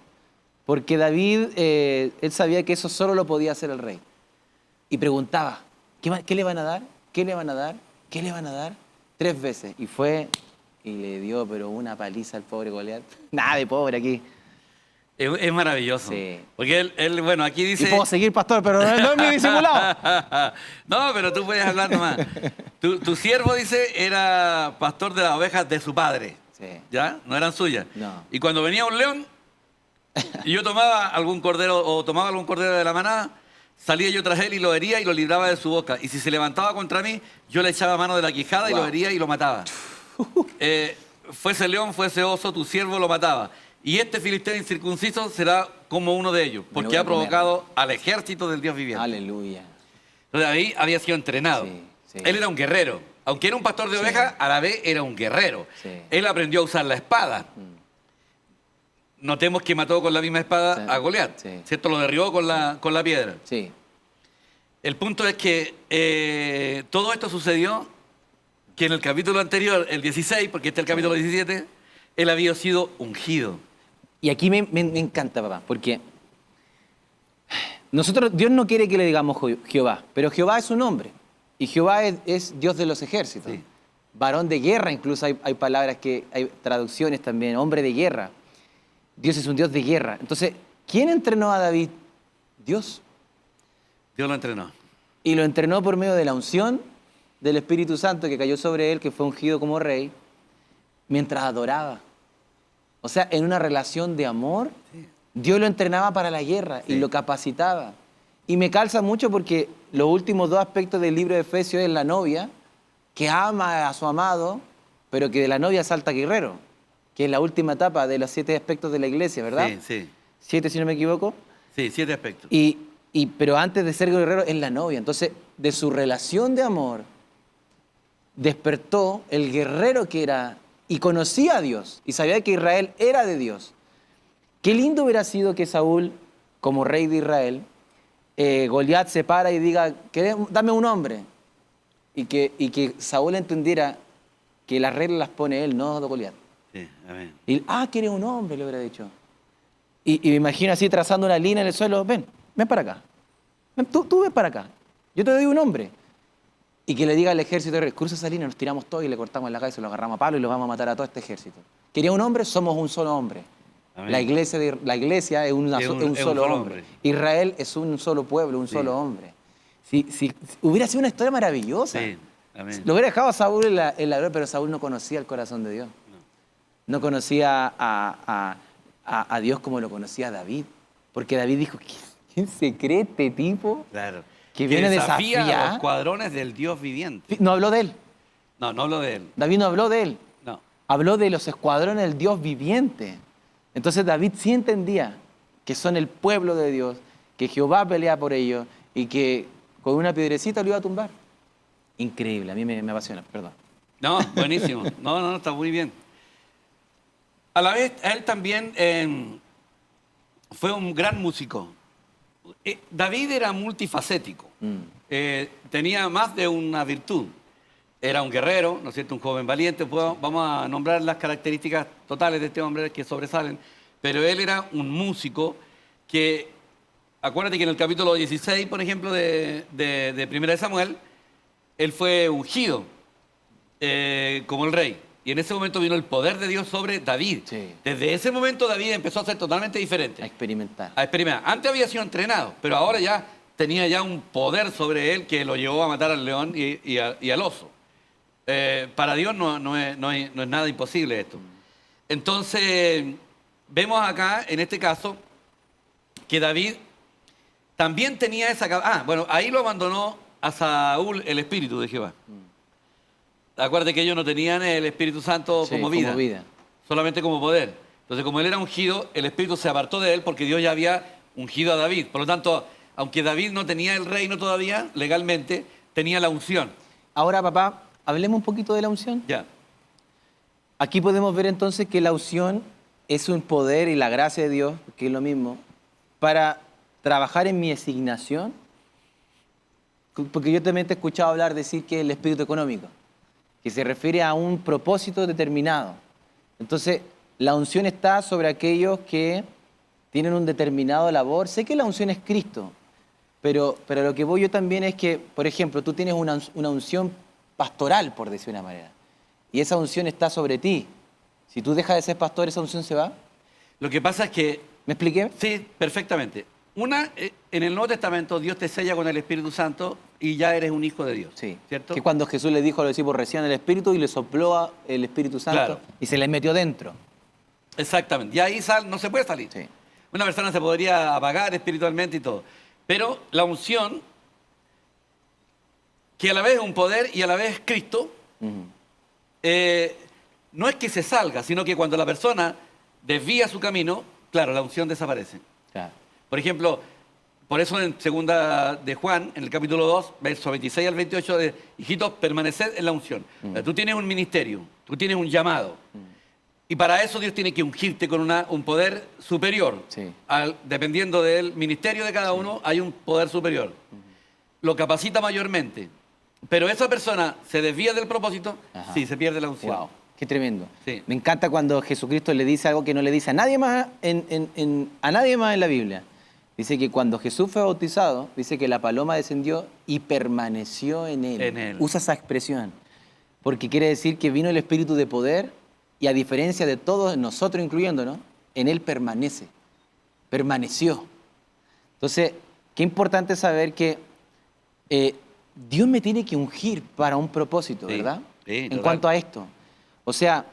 A: porque David, él sabía que eso solo lo podía hacer el rey, y preguntaba, ¿qué le van a dar? ¿Qué le van a dar? ¿Qué le van a dar? 3 veces, y fue... Y le dio, pero una paliza al pobre Goliat. Nada de pobre aquí.
C: Es maravilloso.
A: Sí.
C: Porque él, bueno, aquí dice...
A: Y puedo seguir, pastor, pero no es mi disimulado.
C: No, pero tú puedes hablar nomás. Tu siervo, dice, era pastor de las ovejas de su padre.
A: Sí.
C: ¿Ya? No eran suyas.
A: No.
C: Y cuando venía un león, y yo tomaba algún cordero de la manada, salía yo tras él y lo hería y lo libraba de su boca. Y si se levantaba contra mí, yo le echaba mano de la quijada y
A: Wow.
C: lo hería y lo mataba. Fuese león, fuese oso, tu siervo lo mataba. Y este filisteo incircunciso será como uno de ellos,
A: Me lo
C: porque
A: voy a
C: ha
A: comer.
C: provocado al ejército del Dios viviente.
A: Aleluya.
C: Entonces David había sido entrenado.
A: Sí, sí.
C: Él era un guerrero. Aunque era un pastor de
A: Sí.
C: ovejas, a la vez era un guerrero.
A: Sí.
C: Él aprendió a usar la espada. Notemos que mató con la misma espada
A: Sí.
C: a Goliat.
A: Sí.
C: ¿Cierto? Lo derribó con la piedra.
A: Sí.
C: El punto es que todo esto sucedió que en el capítulo anterior, el 16, porque este es el capítulo 17, él había sido ungido.
A: Y aquí me encanta, papá, porque Dios no quiere que le digamos Jehová, pero Jehová es un nombre. Y Jehová es Dios de los ejércitos.
C: Sí.
A: Varón de guerra, incluso hay palabras hay traducciones también, hombre de guerra. Dios es un Dios de guerra. Entonces, ¿quién entrenó a David? Dios.
C: Dios lo entrenó.
A: Y lo entrenó por medio de la unción del Espíritu Santo que cayó sobre él, que fue ungido como rey, mientras adoraba. O sea, en una relación de amor, Dios lo entrenaba para la guerra y lo capacitaba. Y me calza mucho porque los últimos 2 aspectos del libro de Efesios es la novia, que ama a su amado, pero que de la novia salta guerrero, que es la última etapa de los 7 aspectos de la iglesia, ¿verdad?
C: Sí, sí.
A: 7, si no me equivoco.
C: Sí, 7 aspectos.
A: Pero antes de ser guerrero es la novia. Entonces, de su relación de amor, despertó el guerrero que era y conocía a Dios y sabía que Israel era de Dios. Qué lindo hubiera sido que Saúl, como rey de Israel, Goliat se para y diga, dame un hombre. Y que Saúl entendiera que las reglas las pone él, no Goliat.
C: Sí, amén.
A: Y, ¿quieres un hombre? Le hubiera dicho. Y me imagino así trazando una línea en el suelo, ven para acá. Ven, tú ven para acá. Yo te doy un hombre. Y que le diga al ejército, cruza esa línea, nos tiramos todos y le cortamos la cabeza, lo agarramos a palo y lo vamos a matar a todo este ejército. ¿Quería un hombre? Somos un solo hombre.
C: Amén.
A: La iglesia es un solo hombre. Israel es un solo pueblo, un solo hombre. Si hubiera sido una historia maravillosa.
C: Sí, amén.
A: Lo hubiera dejado a Saúl en la gloria, pero Saúl no conocía el corazón de Dios. no conocía a Dios como lo conocía David. Porque David dijo, ¿quién se cree este tipo?
C: Claro.
A: Que viene a
C: desafía a
A: desafiar.
C: los escuadrones del Dios viviente.
A: No habló de él.
C: No, no hablo de él.
A: David no habló de él.
C: No.
A: Habló de los escuadrones del Dios viviente. Entonces David sí entendía que son el pueblo de Dios, que Jehová pelea por ellos y que con una piedrecita lo iba a tumbar. Increíble, a mí me apasiona, perdón.
C: No, buenísimo. No, está muy bien. A la vez, él también fue un gran músico. David era multifacético. Tenía más de una virtud. Era un guerrero, ¿no es cierto? Un joven valiente. Vamos a nombrar las características totales de este hombre que sobresalen. Pero él era un músico que, acuérdate que en el capítulo 16, por ejemplo, de Primera de Samuel, él fue ungido como el rey. Y en ese momento vino el poder de Dios sobre David.
A: Sí.
C: Desde ese momento David empezó a ser totalmente diferente.
A: A experimentar.
C: A experimentar. Antes había sido entrenado, pero ahora ya tenía ya un poder sobre él que lo llevó a matar al león y al oso. Para Dios no es nada imposible esto. Entonces, vemos acá, en este caso, que David también tenía esa... bueno, ahí lo abandonó a Saúl el Espíritu de Jehová. Acuérdate que ellos no tenían el Espíritu Santo
A: Sí,
C: como vida, solamente como poder. Entonces, como él era ungido, el Espíritu se apartó de él porque Dios ya había ungido a David. Por lo tanto, aunque David no tenía el reino todavía, legalmente, tenía la unción.
A: Ahora, papá, hablemos un poquito de la unción.
C: Ya.
A: Aquí podemos ver entonces que la unción es un poder y la gracia de Dios, que es lo mismo, para trabajar en mi asignación. Porque yo también te he escuchado hablar, decir que es el espíritu económico, que se refiere a un propósito determinado. Entonces, la unción está sobre aquellos que tienen un determinado labor. Sé que la unción es Cristo, pero lo que voy yo también es que, por ejemplo, tú tienes una unción pastoral, por decir una manera, y esa unción está sobre ti. Si tú dejas de ser pastor, ¿esa unción se va?
C: Lo que pasa es que...
A: ¿Me expliqué?
C: Sí, perfectamente. En el Nuevo Testamento Dios te sella con el Espíritu Santo y ya eres un hijo de Dios.
A: Sí.
C: ¿Cierto?
A: Que cuando Jesús le dijo a los discípulos, reciban el Espíritu y le sopló el Espíritu Santo
C: Claro.
A: y se les metió dentro.
C: Exactamente. Y ahí no se puede salir.
A: Sí.
C: Una persona se podría apagar espiritualmente y todo. Pero la unción, que a la vez es un poder y a la vez es Cristo, no es que se salga, sino que cuando la persona desvía su camino, claro, la unción desaparece.
A: Claro.
C: Por ejemplo, por eso en segunda de Juan, en el capítulo 2, versos 26 al 28, de hijitos, permaneced en la unción. Tú tienes un ministerio, tú tienes un llamado. Y para eso Dios tiene que ungirte con un poder superior.
A: Sí.
C: Dependiendo del ministerio de cada uno, hay un poder superior. Lo capacita mayormente. Pero esa persona se desvía del propósito,
A: Ajá.
C: sí, se pierde la unción.
A: Wow, qué tremendo.
C: Sí.
A: Me encanta cuando Jesucristo le dice algo que no le dice a nadie más a nadie más en la Biblia. Dice que cuando Jesús fue bautizado, dice que la paloma descendió y permaneció en él.
C: En él.
A: Usa esa expresión. Porque quiere decir que vino el espíritu de poder y a diferencia de todos nosotros incluyéndonos, en él permanece. Permaneció. Entonces, qué importante saber que Dios me tiene que ungir para un propósito,
C: Sí,
A: ¿verdad?
C: sí,
A: En
C: total.
A: cuanto a esto. O sea,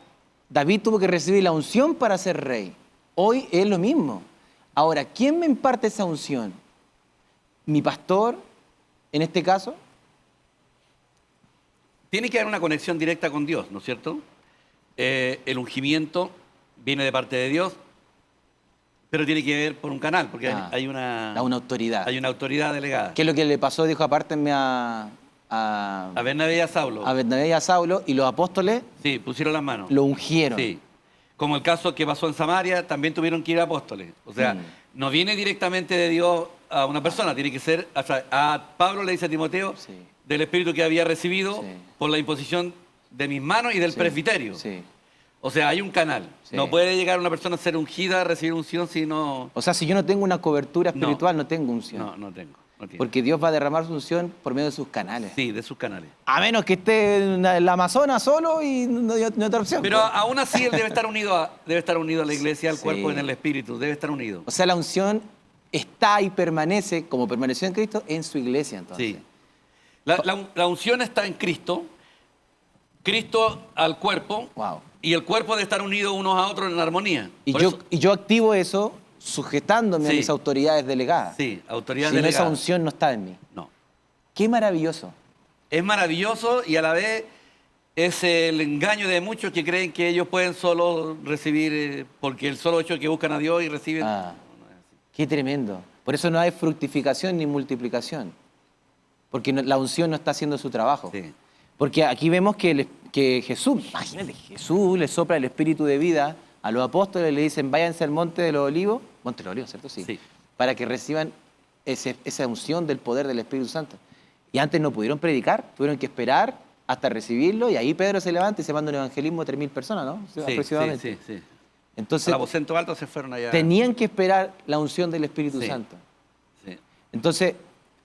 A: David tuvo que recibir la unción para ser rey. Hoy es lo mismo. Ahora, ¿quién me imparte esa unción? ¿Mi pastor, en este caso?
C: Tiene que haber una conexión directa con Dios, ¿no es cierto? El ungimiento viene de parte de Dios, pero tiene que ver por un canal, porque hay una
A: autoridad.
C: hay una autoridad delegada.
A: ¿Qué es lo que le pasó? Dijo, apártenme a
C: Bernabé y a Saulo.
A: a Bernabé y a Saulo, y los apóstoles
C: Sí, pusieron las manos.
A: lo ungieron.
C: Sí. Como el caso que pasó en Samaria, también tuvieron que ir apóstoles. O sea, no viene directamente de Dios a una persona, tiene que ser... O sea, a Pablo le dice a Timoteo
A: Sí.
C: del Espíritu que había recibido
A: Sí.
C: por la imposición de mis manos y del
A: Sí,
C: presbiterio.
A: sí.
C: O sea, hay un canal.
A: Sí.
C: No puede llegar una persona a ser ungida, a recibir unción, si no...
A: O sea, si yo no tengo una cobertura espiritual, no tengo unción.
C: No tengo. No tiene.
A: Porque Dios va a derramar su unción por medio de sus canales.
C: Sí, de sus canales.
A: A menos que esté en el Amazonas solo y no hay otra opción.
C: Pero aún así él debe estar unido a la iglesia, al
A: Sí.
C: cuerpo, en el espíritu. Debe estar unido.
A: O sea, la unción está y permanece, como permaneció en Cristo, en su iglesia entonces.
C: Sí. La unción está en Cristo, Cristo al cuerpo
A: Wow.
C: y el cuerpo de estar unidos unos a otros en armonía.
A: Y
C: Por
A: yo,
C: eso-
A: y yo activo eso sujetándome a
C: Sí.
A: mis autoridades delegadas.
C: sí, autoridad
A: Si no, esa
C: delegada.
A: unción no está en mí.
C: No.
A: Qué maravilloso.
C: Es maravilloso y a la vez es el engaño de muchos que creen que ellos pueden solo recibir, porque el solo hecho de que buscan a Dios y reciben...
A: Ah, qué tremendo. Por eso no hay fructificación ni multiplicación. Porque la unción no está haciendo su trabajo.
C: Sí.
A: Porque aquí vemos que Jesús, imagínate, Jesús le sopla el espíritu de vida a los apóstoles, le dicen, váyanse al monte de los olivos, monte de los olivos, ¿cierto? Sí.
C: Sí.
A: Para que reciban esa unción del poder del Espíritu Santo. Y antes no pudieron predicar, tuvieron que esperar hasta recibirlo, y ahí Pedro se levanta y se manda un evangelismo de 3.000 personas, ¿no?
C: Sí,
A: Aproximadamente.
C: sí, sí.
A: Entonces,
C: Al aposento alto se fueron allá.
A: tenían que esperar la unción del Espíritu
C: Sí.
A: Santo.
C: Sí.
A: Entonces,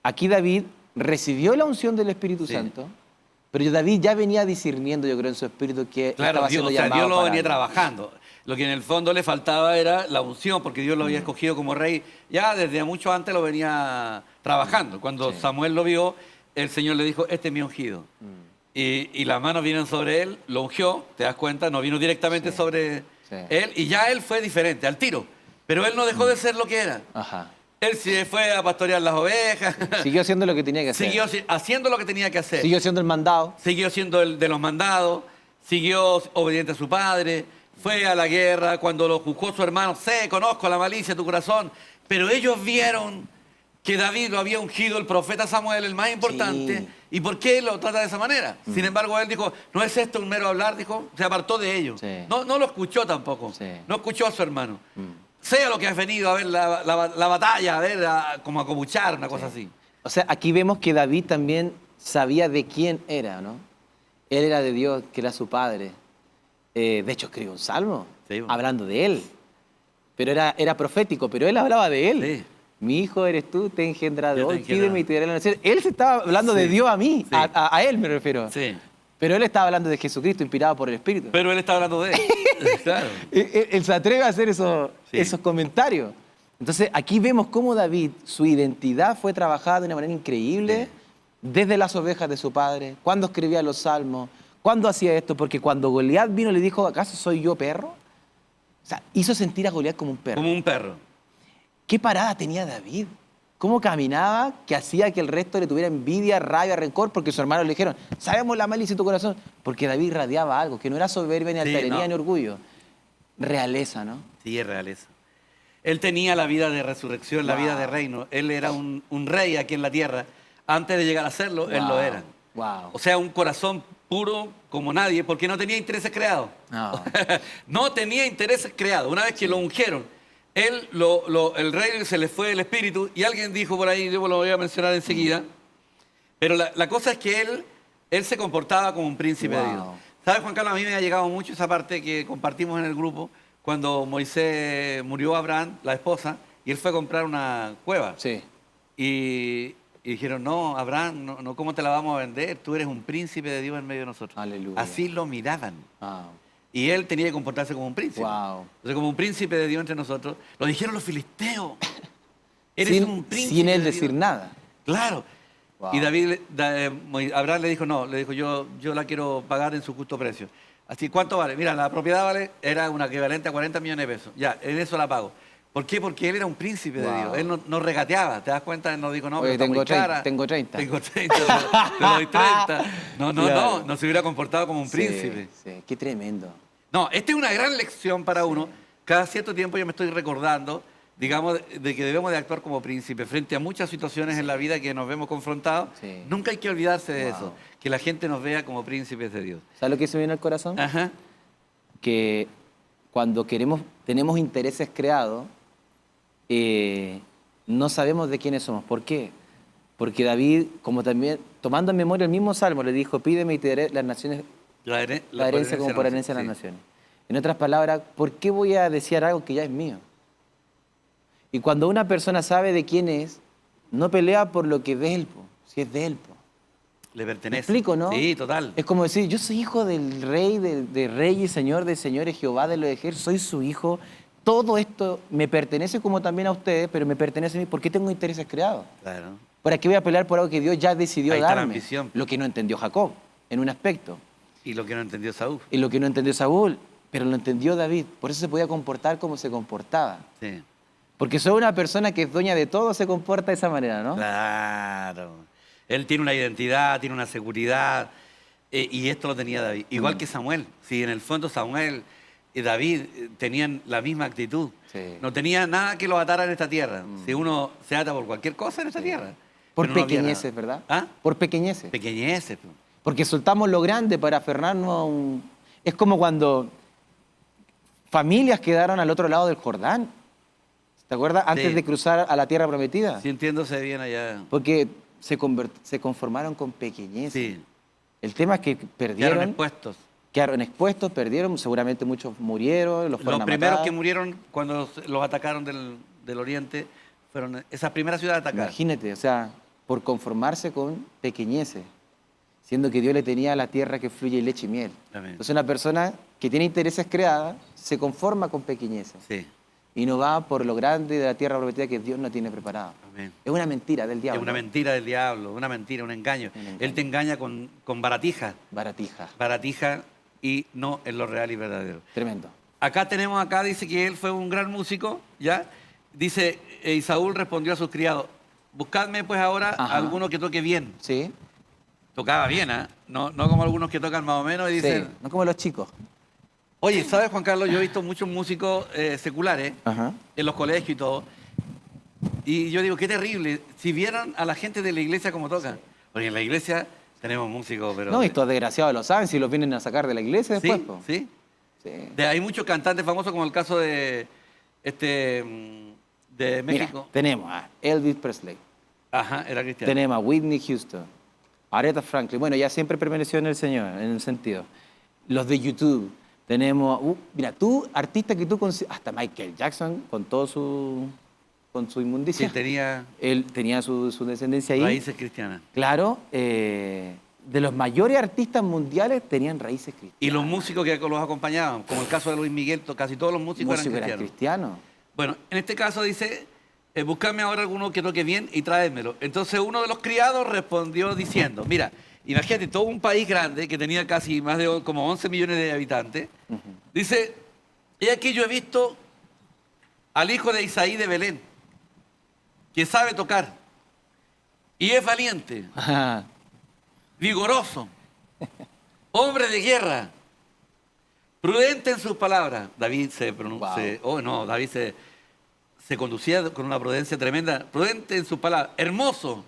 A: aquí David recibió la unción del Espíritu
C: Sí.
A: Santo, pero David ya venía discerniendo, yo creo, en su espíritu que
C: Claro,
A: estaba
C: Dios,
A: siendo
C: o sea,
A: llamado
C: Dios lo
A: para
C: venía
A: algo.
C: trabajando. Lo que en el fondo le faltaba era la unción, porque Dios lo había escogido como rey. Ya desde mucho antes lo venía trabajando. Cuando
A: Sí.
C: Samuel lo vio, el Señor le dijo, este es mi ungido. Y las manos vienen sobre él, lo ungió, te das cuenta, no vino directamente
A: Sí.
C: sobre
A: Sí.
C: él, y ya él fue diferente, al tiro. Pero él no dejó de ser lo que era.
A: Ajá.
C: Él se fue a pastorear las ovejas,
A: Siguió haciendo lo que tenía que hacer.
C: siguió haciendo lo que tenía que hacer.
A: Siguió siendo el mandado.
C: Siguió siendo el de los mandados, siguió obediente a su padre, fue a la guerra, cuando lo juzgó su hermano, sé, conozco la malicia de tu corazón, pero ellos vieron que David lo había ungido el profeta Samuel, el más importante,
A: Sí.
C: y por qué lo trata de esa manera. Sin embargo, él dijo, no es esto un mero hablar, dijo, se apartó de ellos.
A: Sí.
C: No lo escuchó tampoco,
A: Sí.
C: no escuchó a su hermano. Sea lo que has venido a ver la batalla, a ver, como a cobuchar, una cosa así.
A: O sea, aquí vemos que David también sabía de quién era, ¿no? Él era de Dios, que era su padre. De hecho, escribió un salmo
C: Sí.
A: hablando de él. Pero era profético, pero él hablaba de él.
C: Sí.
A: Mi hijo eres tú, te he engendrado
C: Yo te he
A: hoy,
C: engendrado.
A: pídeme y te daré la nación. Él se estaba hablando de
C: Sí.
A: Dios a mí,
C: Sí.
A: a él me refiero.
C: Sí.
A: Pero él estaba hablando de Jesucristo, inspirado por el Espíritu.
C: Pero él está hablando de él. Claro.
A: Él se atreve a hacer
C: Sí.
A: esos comentarios. Entonces, aquí vemos cómo David, su identidad fue trabajada de una manera increíble
C: Sí.
A: desde las ovejas de su padre, cuando escribía los salmos, cuando hacía esto, porque cuando Goliat vino le dijo, ¿acaso soy yo perro? O sea, hizo sentir a Goliat como un perro.
C: Como un perro.
A: ¿Qué parada tenía David? ¿Cómo caminaba que hacía que el resto le tuviera envidia, rabia, rencor? Porque sus hermanos le dijeron, sabemos la malicia de tu corazón. Porque David irradiaba algo, que no era soberbia, ni
C: Sí,
A: altanería,
C: no.
A: ni orgullo. Realeza, ¿no?
C: Sí, es realeza. Él tenía la vida de resurrección, la
A: Wow.
C: vida de reino. Él era un rey aquí en la tierra. Antes de llegar a serlo, él lo
A: Wow.
C: era.
A: Wow.
C: O sea, un corazón puro como nadie, porque no tenía intereses creados.
A: No.
C: No tenía intereses creados. Una vez que lo ungieron, él, el rey se le fue el espíritu y alguien dijo por ahí, yo lo voy a mencionar enseguida, pero la cosa es que él se comportaba como un príncipe de
A: Wow.
C: Dios. ¿Sabes, Juan Carlos? A mí me ha llegado mucho esa parte que compartimos en el grupo cuando Moisés murió a Abraham, la esposa, y él fue a comprar una cueva.
A: Sí.
C: Y dijeron, no, Abraham, no, ¿cómo te la vamos a vender? Tú eres un príncipe de Dios en medio de nosotros.
A: Aleluya.
C: Así lo miraban.
A: Wow.
C: Y él tenía que comportarse como un príncipe.
A: Wow.
C: Entonces, como un príncipe de Dios entre nosotros, lo dijeron los filisteos. Eres un príncipe.
A: sin él
C: de
A: decir
C: Dios.
A: nada.
C: Claro.
A: Wow.
C: Y Abraham le dijo, no, le dijo, yo la quiero pagar en su justo precio. Así, ¿cuánto vale? Mira, la propiedad vale, era una equivalente a 40 millones de pesos. Ya, en eso la pago. ¿Por qué? Porque él era un príncipe de
A: Wow.
C: Dios. Él no regateaba, ¿te das cuenta? Él no dijo, no,
A: Oye,
C: pero está muy cara.
A: tengo 30.
C: Tengo 30, te doy 30.
A: Claro.
C: No se hubiera comportado como un príncipe.
A: Sí, sí. Qué tremendo.
C: No, esta es una gran lección para uno. Cada cierto tiempo yo me estoy recordando, digamos, de que debemos de actuar como príncipe frente a muchas situaciones en la vida que nos vemos confrontados.
A: Sí.
C: Nunca hay que olvidarse de
A: Wow.
C: eso, que la gente nos vea como príncipes de Dios.
A: ¿Sabes lo que se me viene al corazón?
C: Ajá.
A: Que cuando tenemos intereses creados, no sabemos de quiénes somos. ¿Por qué? Porque David, como también, tomando en memoria el mismo salmo, le dijo, pídeme y te daré las naciones, la herencia como por herencia de las naciones. En otras palabras, ¿por qué voy a desear algo que ya es mío? Y cuando una persona sabe de quién es, no pelea por lo que es de él, po, si es de él. Po.
C: Le
A: ¿Me
C: pertenece.
A: explico, no?
C: Sí, total.
A: Es como decir, yo soy hijo del rey, de reyes, señor de señores, Jehová de los ejércitos, soy su hijo. Todo esto me pertenece como también a ustedes, pero me pertenece a mí porque tengo intereses creados.
C: Claro.
A: ¿Para qué voy a pelear por algo que Dios ya decidió
C: Ahí está la
A: darme?
C: ambición.
A: Lo que no entendió Jacob, en un aspecto.
C: Y lo que no entendió Saúl.
A: Y lo que no entendió Saúl, pero lo entendió David. Por eso se podía comportar como se comportaba.
C: Sí.
A: Porque solo una persona que es dueña de todo se comporta de esa manera, ¿no?
C: Claro. Él tiene una identidad, tiene una seguridad, y esto lo tenía David. Igual que Samuel. Sí, en el fondo Samuel y David tenían la misma actitud.
A: Sí.
C: No tenía nada que los atara en esta tierra. Si uno se ata por cualquier cosa en esta tierra.
A: Por
C: pero no había
A: pequeñeces,
C: nada.
A: ¿verdad?
C: ¿Ah?
A: Por pequeñeces.
C: Pequeñeces. Pues.
A: Porque soltamos lo grande para aferrarnos a un... Es como cuando familias quedaron al otro lado del Jordán. ¿Te acuerdas? Antes
C: Sí.
A: de cruzar a la tierra prometida.
C: Sintiéndose bien allá.
A: Porque se conformaron con pequeñeces.
C: Sí.
A: El tema es que perdieron,
C: Quedaron expuestos.
A: quedaron expuestos, perdieron, seguramente muchos murieron, los fueron
C: Los
A: a
C: primeros
A: matar.
C: que murieron cuando los atacaron del oriente fueron esas primeras ciudades atacadas.
A: Imagínate, o sea, por conformarse con pequeñeces, siendo que Dios le tenía la tierra que fluye leche y miel.
C: Amén.
A: Entonces una persona que tiene intereses creadas se conforma con pequeñeces
C: Sí.
A: y no va por lo grande de la tierra prometida que Dios no tiene preparado.
C: Amén.
A: Es una mentira del diablo.
C: Es una mentira del diablo, una mentira, un engaño.
A: Un engaño.
C: Él te engaña con baratija.
A: Baratija.
C: Baratija y no en lo real y verdadero.
A: Tremendo.
C: Acá dice que él fue un gran músico, ¿ya? Dice, y Saúl respondió a sus criados, buscadme pues ahora
A: Ajá.
C: alguno que toque bien.
A: ¿Sí?
C: Tocaba bien, ¿ah? No como algunos que tocan más o menos y dicen,
A: Sí, no como los chicos.
C: oye, ¿sabes, Juan Carlos? Yo he visto muchos músicos seculares
A: Ajá.
C: en los colegios y todo. Y yo digo, qué terrible. Si vieran a la gente de la iglesia como tocan. Porque en la iglesia tenemos músicos, pero...
A: No, y estos desgraciados lo saben si los vienen a sacar de la iglesia
C: sí,
A: después. po.
C: sí.
A: Sí.
C: Hay muchos cantantes famosos como el caso de de México.
A: Mira, tenemos a Elvis Presley,
C: Ajá, era cristiano.
A: tenemos a Whitney Houston, Aretha Franklin. Bueno, ya siempre permaneció en el Señor, en el sentido. Los de YouTube. Tenemos, mira, tú, artista que tú hasta Michael Jackson, con su
C: Sí,
A: inmundicia.
C: tenía
A: Él tenía su descendencia ahí.
C: raíces cristianas.
A: Claro, de los mayores artistas mundiales tenían raíces cristianas.
C: Y los músicos que los acompañaban, como el caso de Luis Miguel, casi todos los músicos
A: Músicos
C: eran
A: eran
C: cristianos.
A: cristianos.
C: Bueno, en este caso dice, buscadme ahora alguno que toque bien y tráemelo. Entonces uno de los criados respondió diciendo, mira, imagínate, todo un país grande que tenía casi más de como 11 millones de habitantes, dice, he aquí yo he visto al hijo de Isaí de Belén, que sabe tocar y es valiente, vigoroso, hombre de guerra, prudente en sus palabras. David David se conducía con una prudencia tremenda, prudente en sus palabras, hermoso,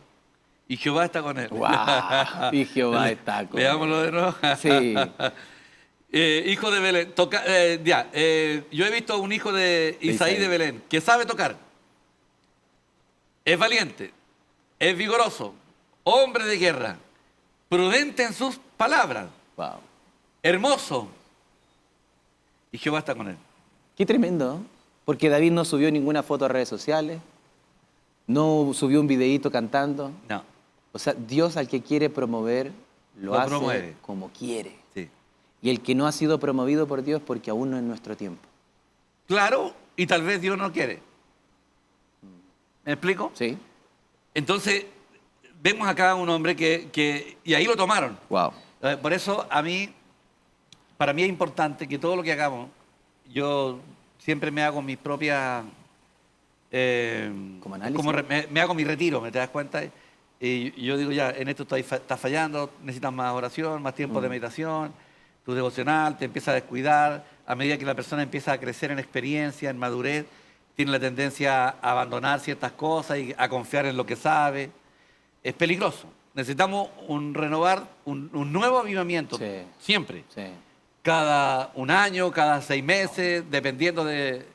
C: y Jehová está con él.
A: ¡Guau! Y Jehová está con él.
C: Veámoslo de nuevo.
A: Sí.
C: Hijo de Belén, yo he visto a un hijo de Isaí de Belén que sabe tocar, es valiente, es vigoroso, hombre de guerra, prudente en sus palabras,
A: Wow.
C: hermoso, y Jehová está con él.
A: Qué tremendo, ¿no? Porque David no subió ninguna foto a redes sociales, no subió un videíto cantando.
C: No,
A: O sea, Dios al que quiere promover, lo hace
C: promueve.
A: como quiere.
C: sí.
A: Y el que no ha sido promovido por Dios porque aún no es nuestro tiempo.
C: Claro, y tal vez Dios no quiere. ¿Me explico?
A: ¿Sí?
C: Entonces, vemos acá a un hombre y ahí lo tomaron.
A: Wow.
C: Por eso para mí es importante que todo lo que hagamos, yo siempre me hago mis propias...
A: ¿Como análisis?
C: me hago mi retiro, ¿me te das cuenta? Y yo digo, ya, en esto estás fallando, necesitas más oración, más tiempo de meditación, tu devocional, te empieza a descuidar. A medida que la persona empieza a crecer en experiencia, en madurez, tiene la tendencia a abandonar ciertas cosas y a confiar en lo que sabe. Es peligroso. Necesitamos renovar un nuevo avivamiento,
A: Sí.
C: siempre.
A: Sí.
C: Cada un año, cada 6 meses, dependiendo de...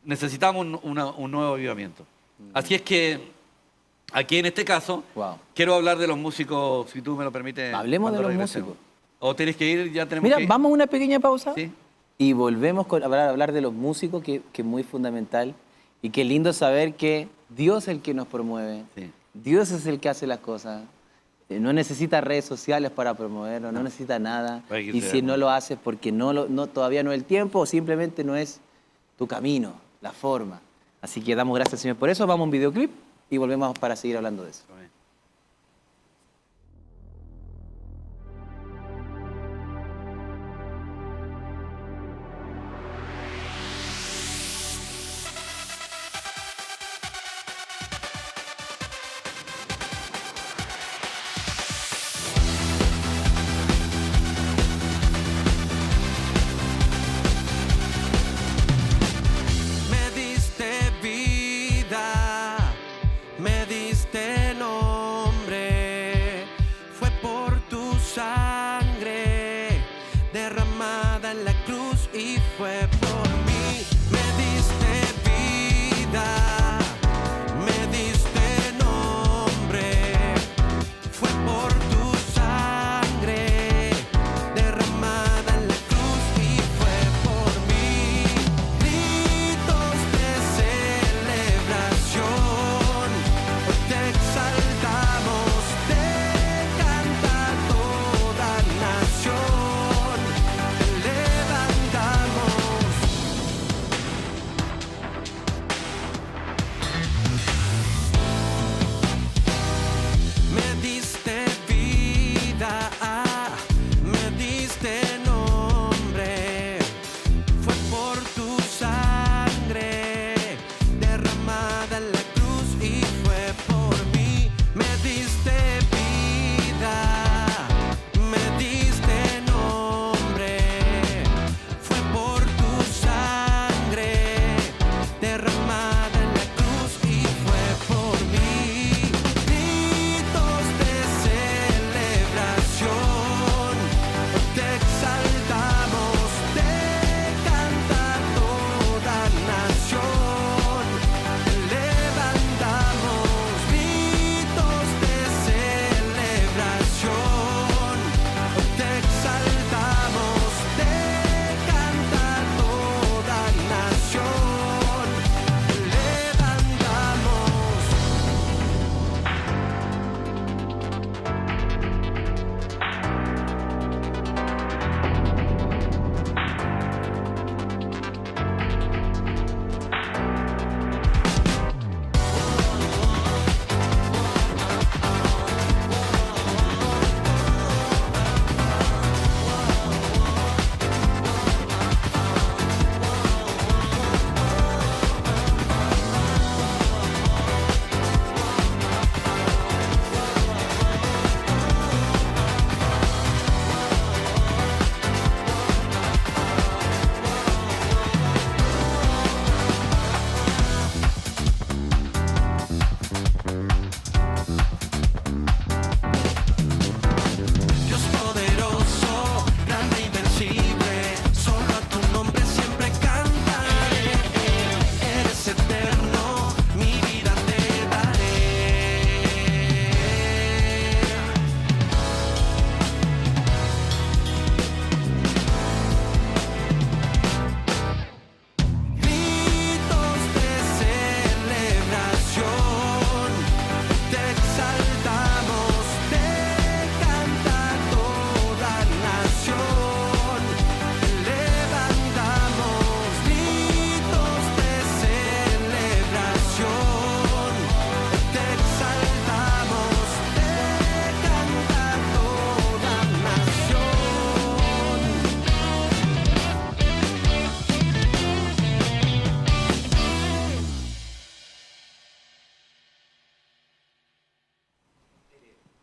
C: Necesitamos un nuevo avivamiento. Así es que aquí en este caso,
A: Wow.
C: quiero hablar de los músicos, si tú me lo permites.
A: Hablemos de
C: cuando
A: los
C: regresemos.
A: músicos.
C: ¿O tienes que ir? Ya tenemos
A: Mira,
C: que ir.
A: vamos a una pequeña pausa
C: Sí.
A: y volvemos a hablar de los músicos, que es muy fundamental. Y qué lindo saber que Dios es el que nos promueve.
C: Sí.
A: Dios es el que hace las cosas. No necesita redes sociales para promoverlo, no necesita nada.
C: Hay que
A: Y
C: ser,
A: si
C: ¿no?
A: no lo haces porque todavía no es el tiempo o simplemente no es tu camino, la forma. Así que damos gracias, Señor, por eso. Vamos a un videoclip y volvemos para seguir hablando de eso.
C: Amén.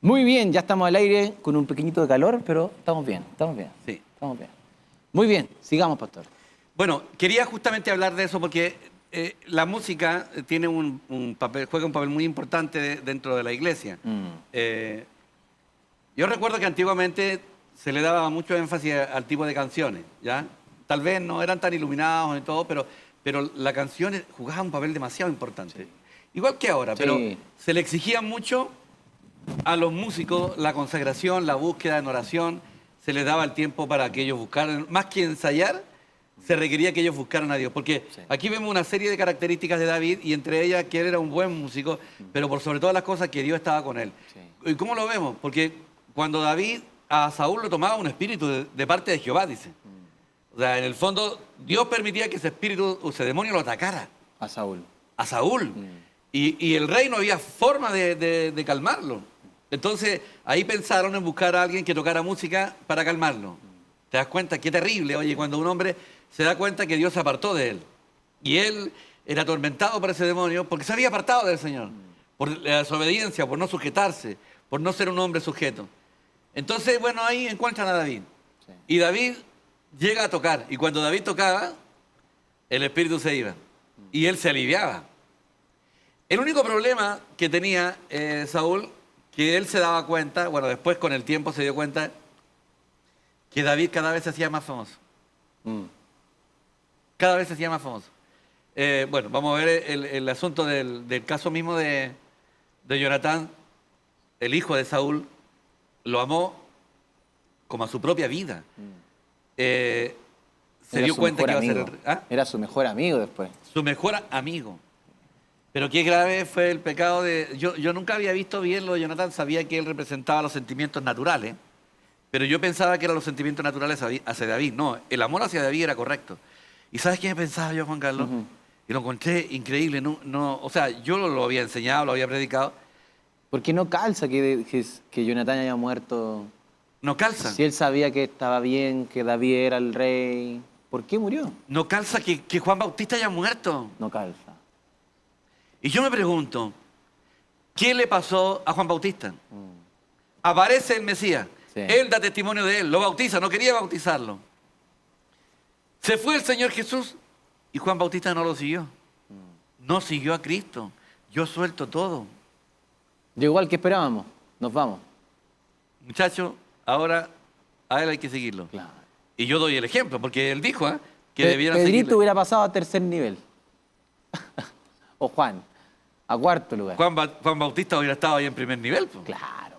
A: Muy bien, ya estamos al aire con un pequeñito de calor, pero estamos bien, estamos bien.
C: Sí.
A: Estamos bien. Muy bien, sigamos, pastor.
C: Bueno, quería justamente hablar de eso porque la música tiene juega un papel muy importante dentro de la iglesia. Yo recuerdo que antiguamente se le daba mucho énfasis al tipo de canciones, ¿ya? Tal vez no eran tan iluminados y todo, pero la canción jugaba un papel demasiado importante. Igual que ahora, pero se le exigía mucho a los músicos la consagración, la búsqueda en oración, se les daba el tiempo para que ellos buscaran, más que ensayar, se requería que ellos buscaran a Dios. Porque aquí vemos una serie de características de David y entre ellas que él era un buen músico, pero por sobre todas las cosas que Dios estaba con él. ¿Y cómo lo vemos? Porque cuando David a Saúl lo tomaba un espíritu de parte de Jehová, dice. O sea, en el fondo, Dios permitía que ese espíritu, o ese demonio lo atacara.
A: A Saúl.
C: A Saúl. Y el rey no había forma de calmarlo. Entonces, ahí pensaron en buscar a alguien que tocara música para calmarlo. ¿Te das cuenta? Qué terrible, oye, cuando un hombre se da cuenta que Dios se apartó de él. Y él era atormentado por ese demonio porque se había apartado del Señor. Por la desobediencia, por no sujetarse, por no ser un hombre sujeto. Entonces, bueno, ahí encuentran a David. Y David llega a tocar. Y cuando David tocaba, el espíritu se iba. Y él se aliviaba. El único problema que tenía Saúl, que él se daba cuenta, bueno, después con el tiempo se dio cuenta, que David cada vez se hacía más famoso. Cada vez se hacía más famoso. Bueno, vamos a ver el asunto del caso mismo de Jonatán, el hijo de Saúl, lo amó como a su propia vida. Se dio cuenta que iba a ser
A: Era su mejor amigo después.
C: su mejor amigo. Pero qué grave fue el pecado de... Yo nunca había visto bien lo de Jonatán, sabía que él representaba los sentimientos naturales, pero yo pensaba que eran los sentimientos naturales hacia David. No, el amor hacia David era correcto. ¿Y sabes qué pensaba yo, Juan Carlos? Y lo encontré increíble. O sea, yo lo había enseñado, lo había predicado.
A: ¿Por qué no calza que Jonatán haya muerto?
C: No calza.
A: Si él sabía que estaba bien, que David era el rey, ¿por qué murió?
C: No calza que Juan Bautista haya muerto.
A: No calza.
C: Y yo me pregunto, ¿qué le pasó a Juan Bautista? Aparece el Mesías.
A: Sí.
C: Él da testimonio de él, lo bautiza, no quería bautizarlo. Se fue el Señor Jesús y Juan Bautista no lo siguió. No siguió a Cristo. Yo suelto todo.
A: Llegó al que esperábamos. Nos vamos.
C: Muchachos, ahora a él hay que seguirlo.
A: Claro.
C: Y yo doy el ejemplo, porque él dijo que debieran
A: Pedrito
C: seguirlo.
A: hubiera pasado a tercer nivel. O Juan, a cuarto lugar.
C: Juan Bautista hubiera estado ahí en primer nivel. Po.
A: Claro.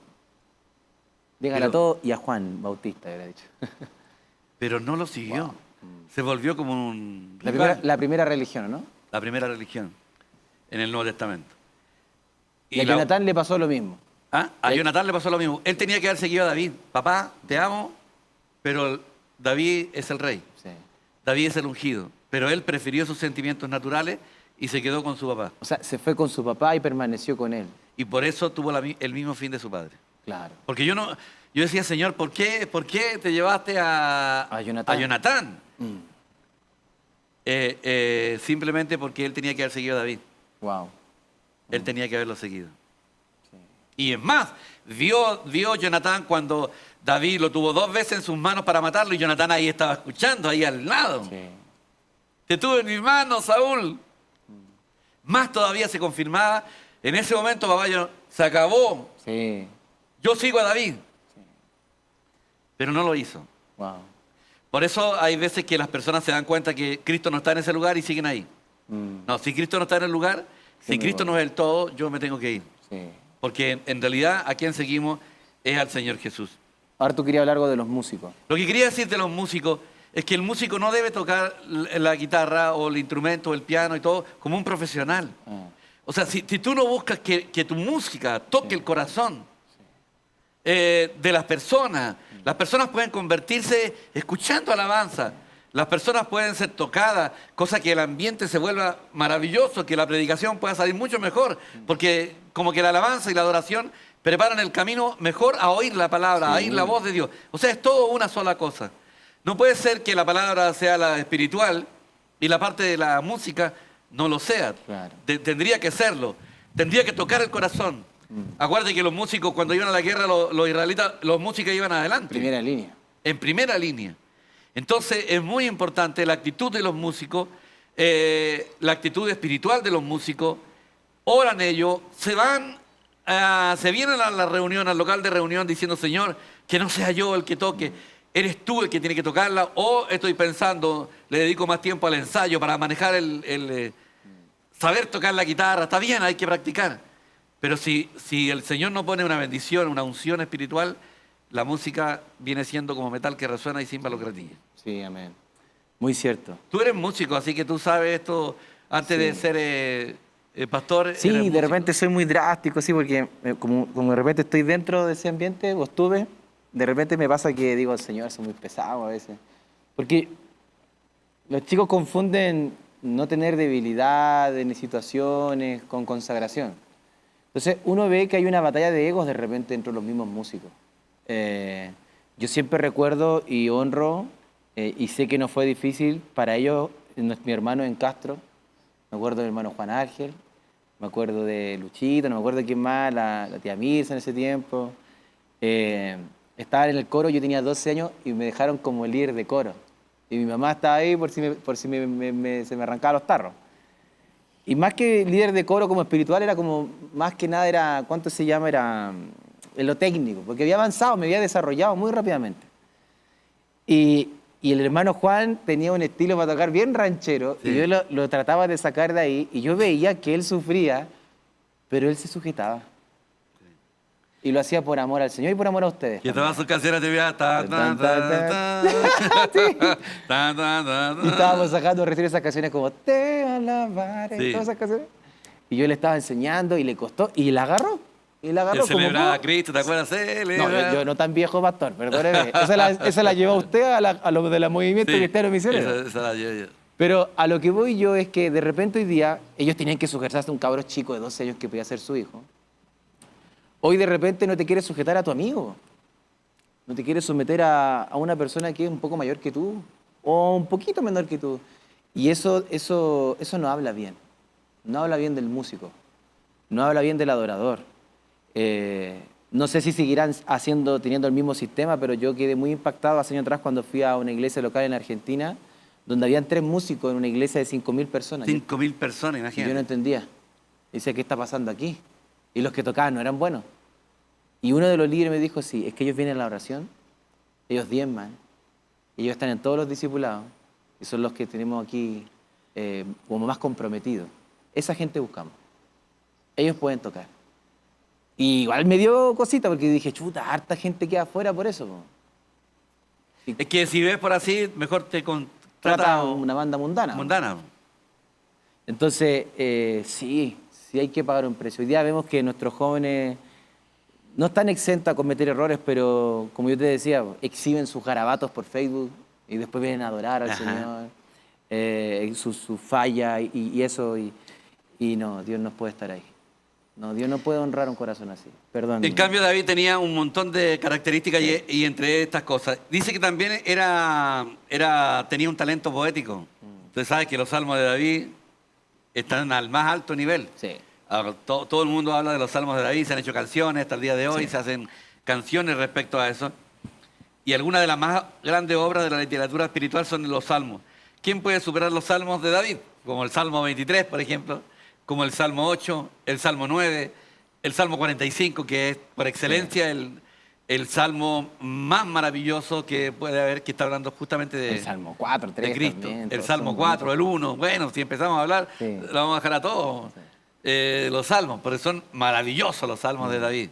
A: Dígale a todo y a Juan Bautista, hubiera dicho.
C: Pero no lo siguió.
A: Wow.
C: Se volvió como un...
A: La primera religión, ¿no?
C: La primera religión en el Nuevo Testamento.
A: Y a Jonatán le pasó lo mismo.
C: A Jonatán le pasó lo mismo. Él tenía que haber seguido a David. Papá, te amo, pero David es el rey.
A: Sí.
C: David es el ungido. Pero él prefirió sus sentimientos naturales y se quedó con su papá.
A: O sea, se fue con su papá y permaneció con él.
C: Y por eso tuvo el mismo fin de su padre.
A: Claro.
C: Porque yo decía, Señor, ¿por qué te llevaste a Jonatán? Simplemente porque él tenía que haber seguido a David.
A: Wow.
C: Él tenía que haberlo seguido. Sí. Y es más, vio Jonatán cuando David lo tuvo 2 veces en sus manos para matarlo y Jonatán ahí estaba escuchando, ahí al lado.
A: Sí.
C: Te tuve en mis manos, Saúl. Más todavía se confirmaba. En ese momento, papá, se acabó.
A: Sí.
C: Yo sigo a David. Sí. Pero no lo hizo.
A: Wow.
C: Por eso hay veces que las personas se dan cuenta que Cristo no está en ese lugar y siguen ahí. No, si Cristo no está en el lugar, si Cristo no es el todo, yo me tengo que ir. Sí. Porque en realidad a quien seguimos es al Señor Jesús.
A: Ahora tú querías hablar algo de los músicos.
C: Lo que quería decir de los músicos es que el músico no debe tocar la guitarra o el instrumento o el piano y todo como un profesional. O sea, si tú no buscas que tu música toque el corazón de las personas pueden convertirse escuchando alabanza. Las personas pueden ser tocadas, cosa que el ambiente se vuelva maravilloso, que la predicación pueda salir mucho mejor, porque como que la alabanza y la adoración preparan el camino mejor a oír la palabra, a oír la voz de Dios. O sea, es todo una sola cosa. No puede ser que la palabra sea la espiritual y la parte de la música no lo sea.
A: Claro.
C: Tendría que serlo. Tendría que tocar el corazón. Acuérdate que los músicos, cuando iban a la guerra, los israelitas, los músicos iban adelante.
A: Primera línea.
C: En primera línea. Entonces, es muy importante la actitud de los músicos, la actitud espiritual de los músicos. Oran ellos, se vienen a la reunión, al local de reunión, diciendo, Señor, que no sea yo el que toque, eres tú el que tiene que tocarla, o estoy pensando, le dedico más tiempo al ensayo para manejar saber tocar la guitarra. Está bien, hay que practicar. Pero si el Señor no pone una bendición, una unción espiritual, la música viene siendo como metal que resuena y címbalo que retilla.
A: Sí, amén. Muy cierto.
C: Tú eres músico, así que tú sabes esto antes de ser pastor.
A: Sí,
C: eres
A: de
C: músico.
A: repente soy muy drástico, sí, porque como de repente estoy dentro de ese ambiente, o estuve, de repente me pasa que digo, Señor, soy muy pesado a veces. Porque los chicos confunden no tener debilidades ni situaciones con consagración. Entonces uno ve que hay una batalla de egos de repente entre los mismos músicos. Yo siempre recuerdo y honro, y sé que no fue difícil para ellos, mi hermano en Castro, me acuerdo del hermano Juan Ángel, me acuerdo de Luchito, no me acuerdo de quién más, la tía Mirza en ese tiempo. Estaba en el coro, yo tenía 12 años y me dejaron como líder de coro. Y mi mamá estaba ahí por si se me arrancaban los tarros. Y más que líder de coro como espiritual, era como, más que nada era, ¿cuánto se llama? Era en lo técnico, porque había avanzado, me había desarrollado muy rápidamente. Y el hermano Juan tenía un estilo para tocar bien ranchero, sí. Y yo lo trataba de sacar de ahí, y yo veía que él sufría, pero él se sujetaba. Sí. Y lo hacía por amor al Señor y por amor a ustedes.
C: Y todas sus canciones te veía...
A: Y estábamos sacando recién esas canciones como Te alabaré, sí. Todas esas canciones. Y yo le estaba enseñando y le costó, y la agarró. Y la agarró.
C: Él celebraba a Cristo, ¿te acuerdas?
A: No, yo no tan viejo pastor, perdóneme. Esa la llevó usted a lo de la movimiento cristiano misionero.
C: Esa la llevé yo.
A: Pero a lo que voy yo es que de repente hoy día ellos tenían que sujetarse a un cabro chico de 12 años que podía ser su hijo. Hoy de repente no te quieres sujetar a tu amigo. No te quieres someter a una persona que es un poco mayor que tú o un poquito menor que tú. Y eso no habla bien. No habla bien del músico. No habla bien del adorador. No sé si seguirán teniendo el mismo sistema, pero yo quedé muy impactado hace años atrás cuando fui a una iglesia local en Argentina, donde habían 3 músicos en una iglesia de 5.000 personas.
C: 5.000 personas, imagínate.
A: Yo no entendía. Dice, ¿qué está pasando aquí? Y los que tocaban no eran buenos. Y uno de los líderes me dijo, sí, es que ellos vienen a la oración, ellos diezman, ellos están en todos los discipulados, y son los que tenemos aquí como más comprometidos. Esa gente buscamos. Ellos pueden tocar. Y igual me dio cosita porque dije, chuta, harta gente queda afuera por eso.
C: Es que si ves por así, mejor te contrata
A: una banda mundana.
C: Mundana.
A: Entonces, sí hay que pagar un precio. Hoy día vemos que nuestros jóvenes no están exentos a cometer errores, pero como yo te decía, exhiben sus garabatos por Facebook y después vienen a adorar al Señor, sus fallas y eso. Y no, Dios no puede estar ahí. No, Dios no puede honrar un corazón así. Perdón.
C: En cambio, David tenía un montón de características y entre estas cosas. Dice que también tenía un talento poético. Usted sabe que los salmos de David están al más alto nivel.
A: Sí.
C: Todo el mundo habla de los salmos de David, se han hecho canciones hasta el día de hoy, se hacen canciones respecto a eso. Y algunas de las más grandes obras de la literatura espiritual son los salmos. ¿Quién puede superar los salmos de David? Como el Salmo 23, por ejemplo, como el Salmo 8, el Salmo 9, el Salmo 45, que es por excelencia el salmo más maravilloso que puede haber, que está hablando justamente de...
A: El Salmo 4, 3
C: de Cristo.
A: También,
C: el Salmo 4, el 1. Bueno, si empezamos a hablar, lo vamos a dejar a todos. Los salmos, porque son maravillosos los salmos de David.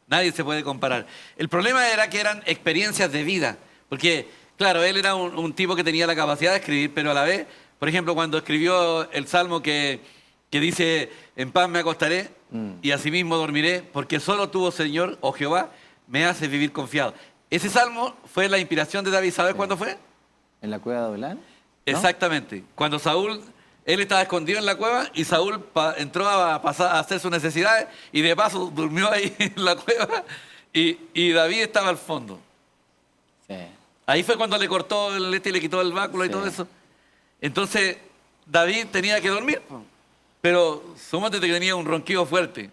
C: Nadie se puede comparar. El problema era que eran experiencias de vida, porque, claro, él era un tipo que tenía la capacidad de escribir, pero a la vez, por ejemplo, cuando escribió el salmo que dice, en paz me acostaré y asimismo dormiré, porque solo tú, oh Señor, oh Jehová, me haces vivir confiado. Ese salmo fue la inspiración de David. ¿Sabes cuándo fue?
A: ¿En la cueva de Adulán?
C: Exactamente. Cuando él estaba escondido en la cueva y Saúl entró a hacer sus necesidades y de paso durmió ahí en la cueva y David estaba al fondo.
A: Sí.
C: Ahí fue cuando le cortó y le quitó el báculo y todo eso. Entonces David tenía que dormir, pero súmate que tenía un ronquido fuerte.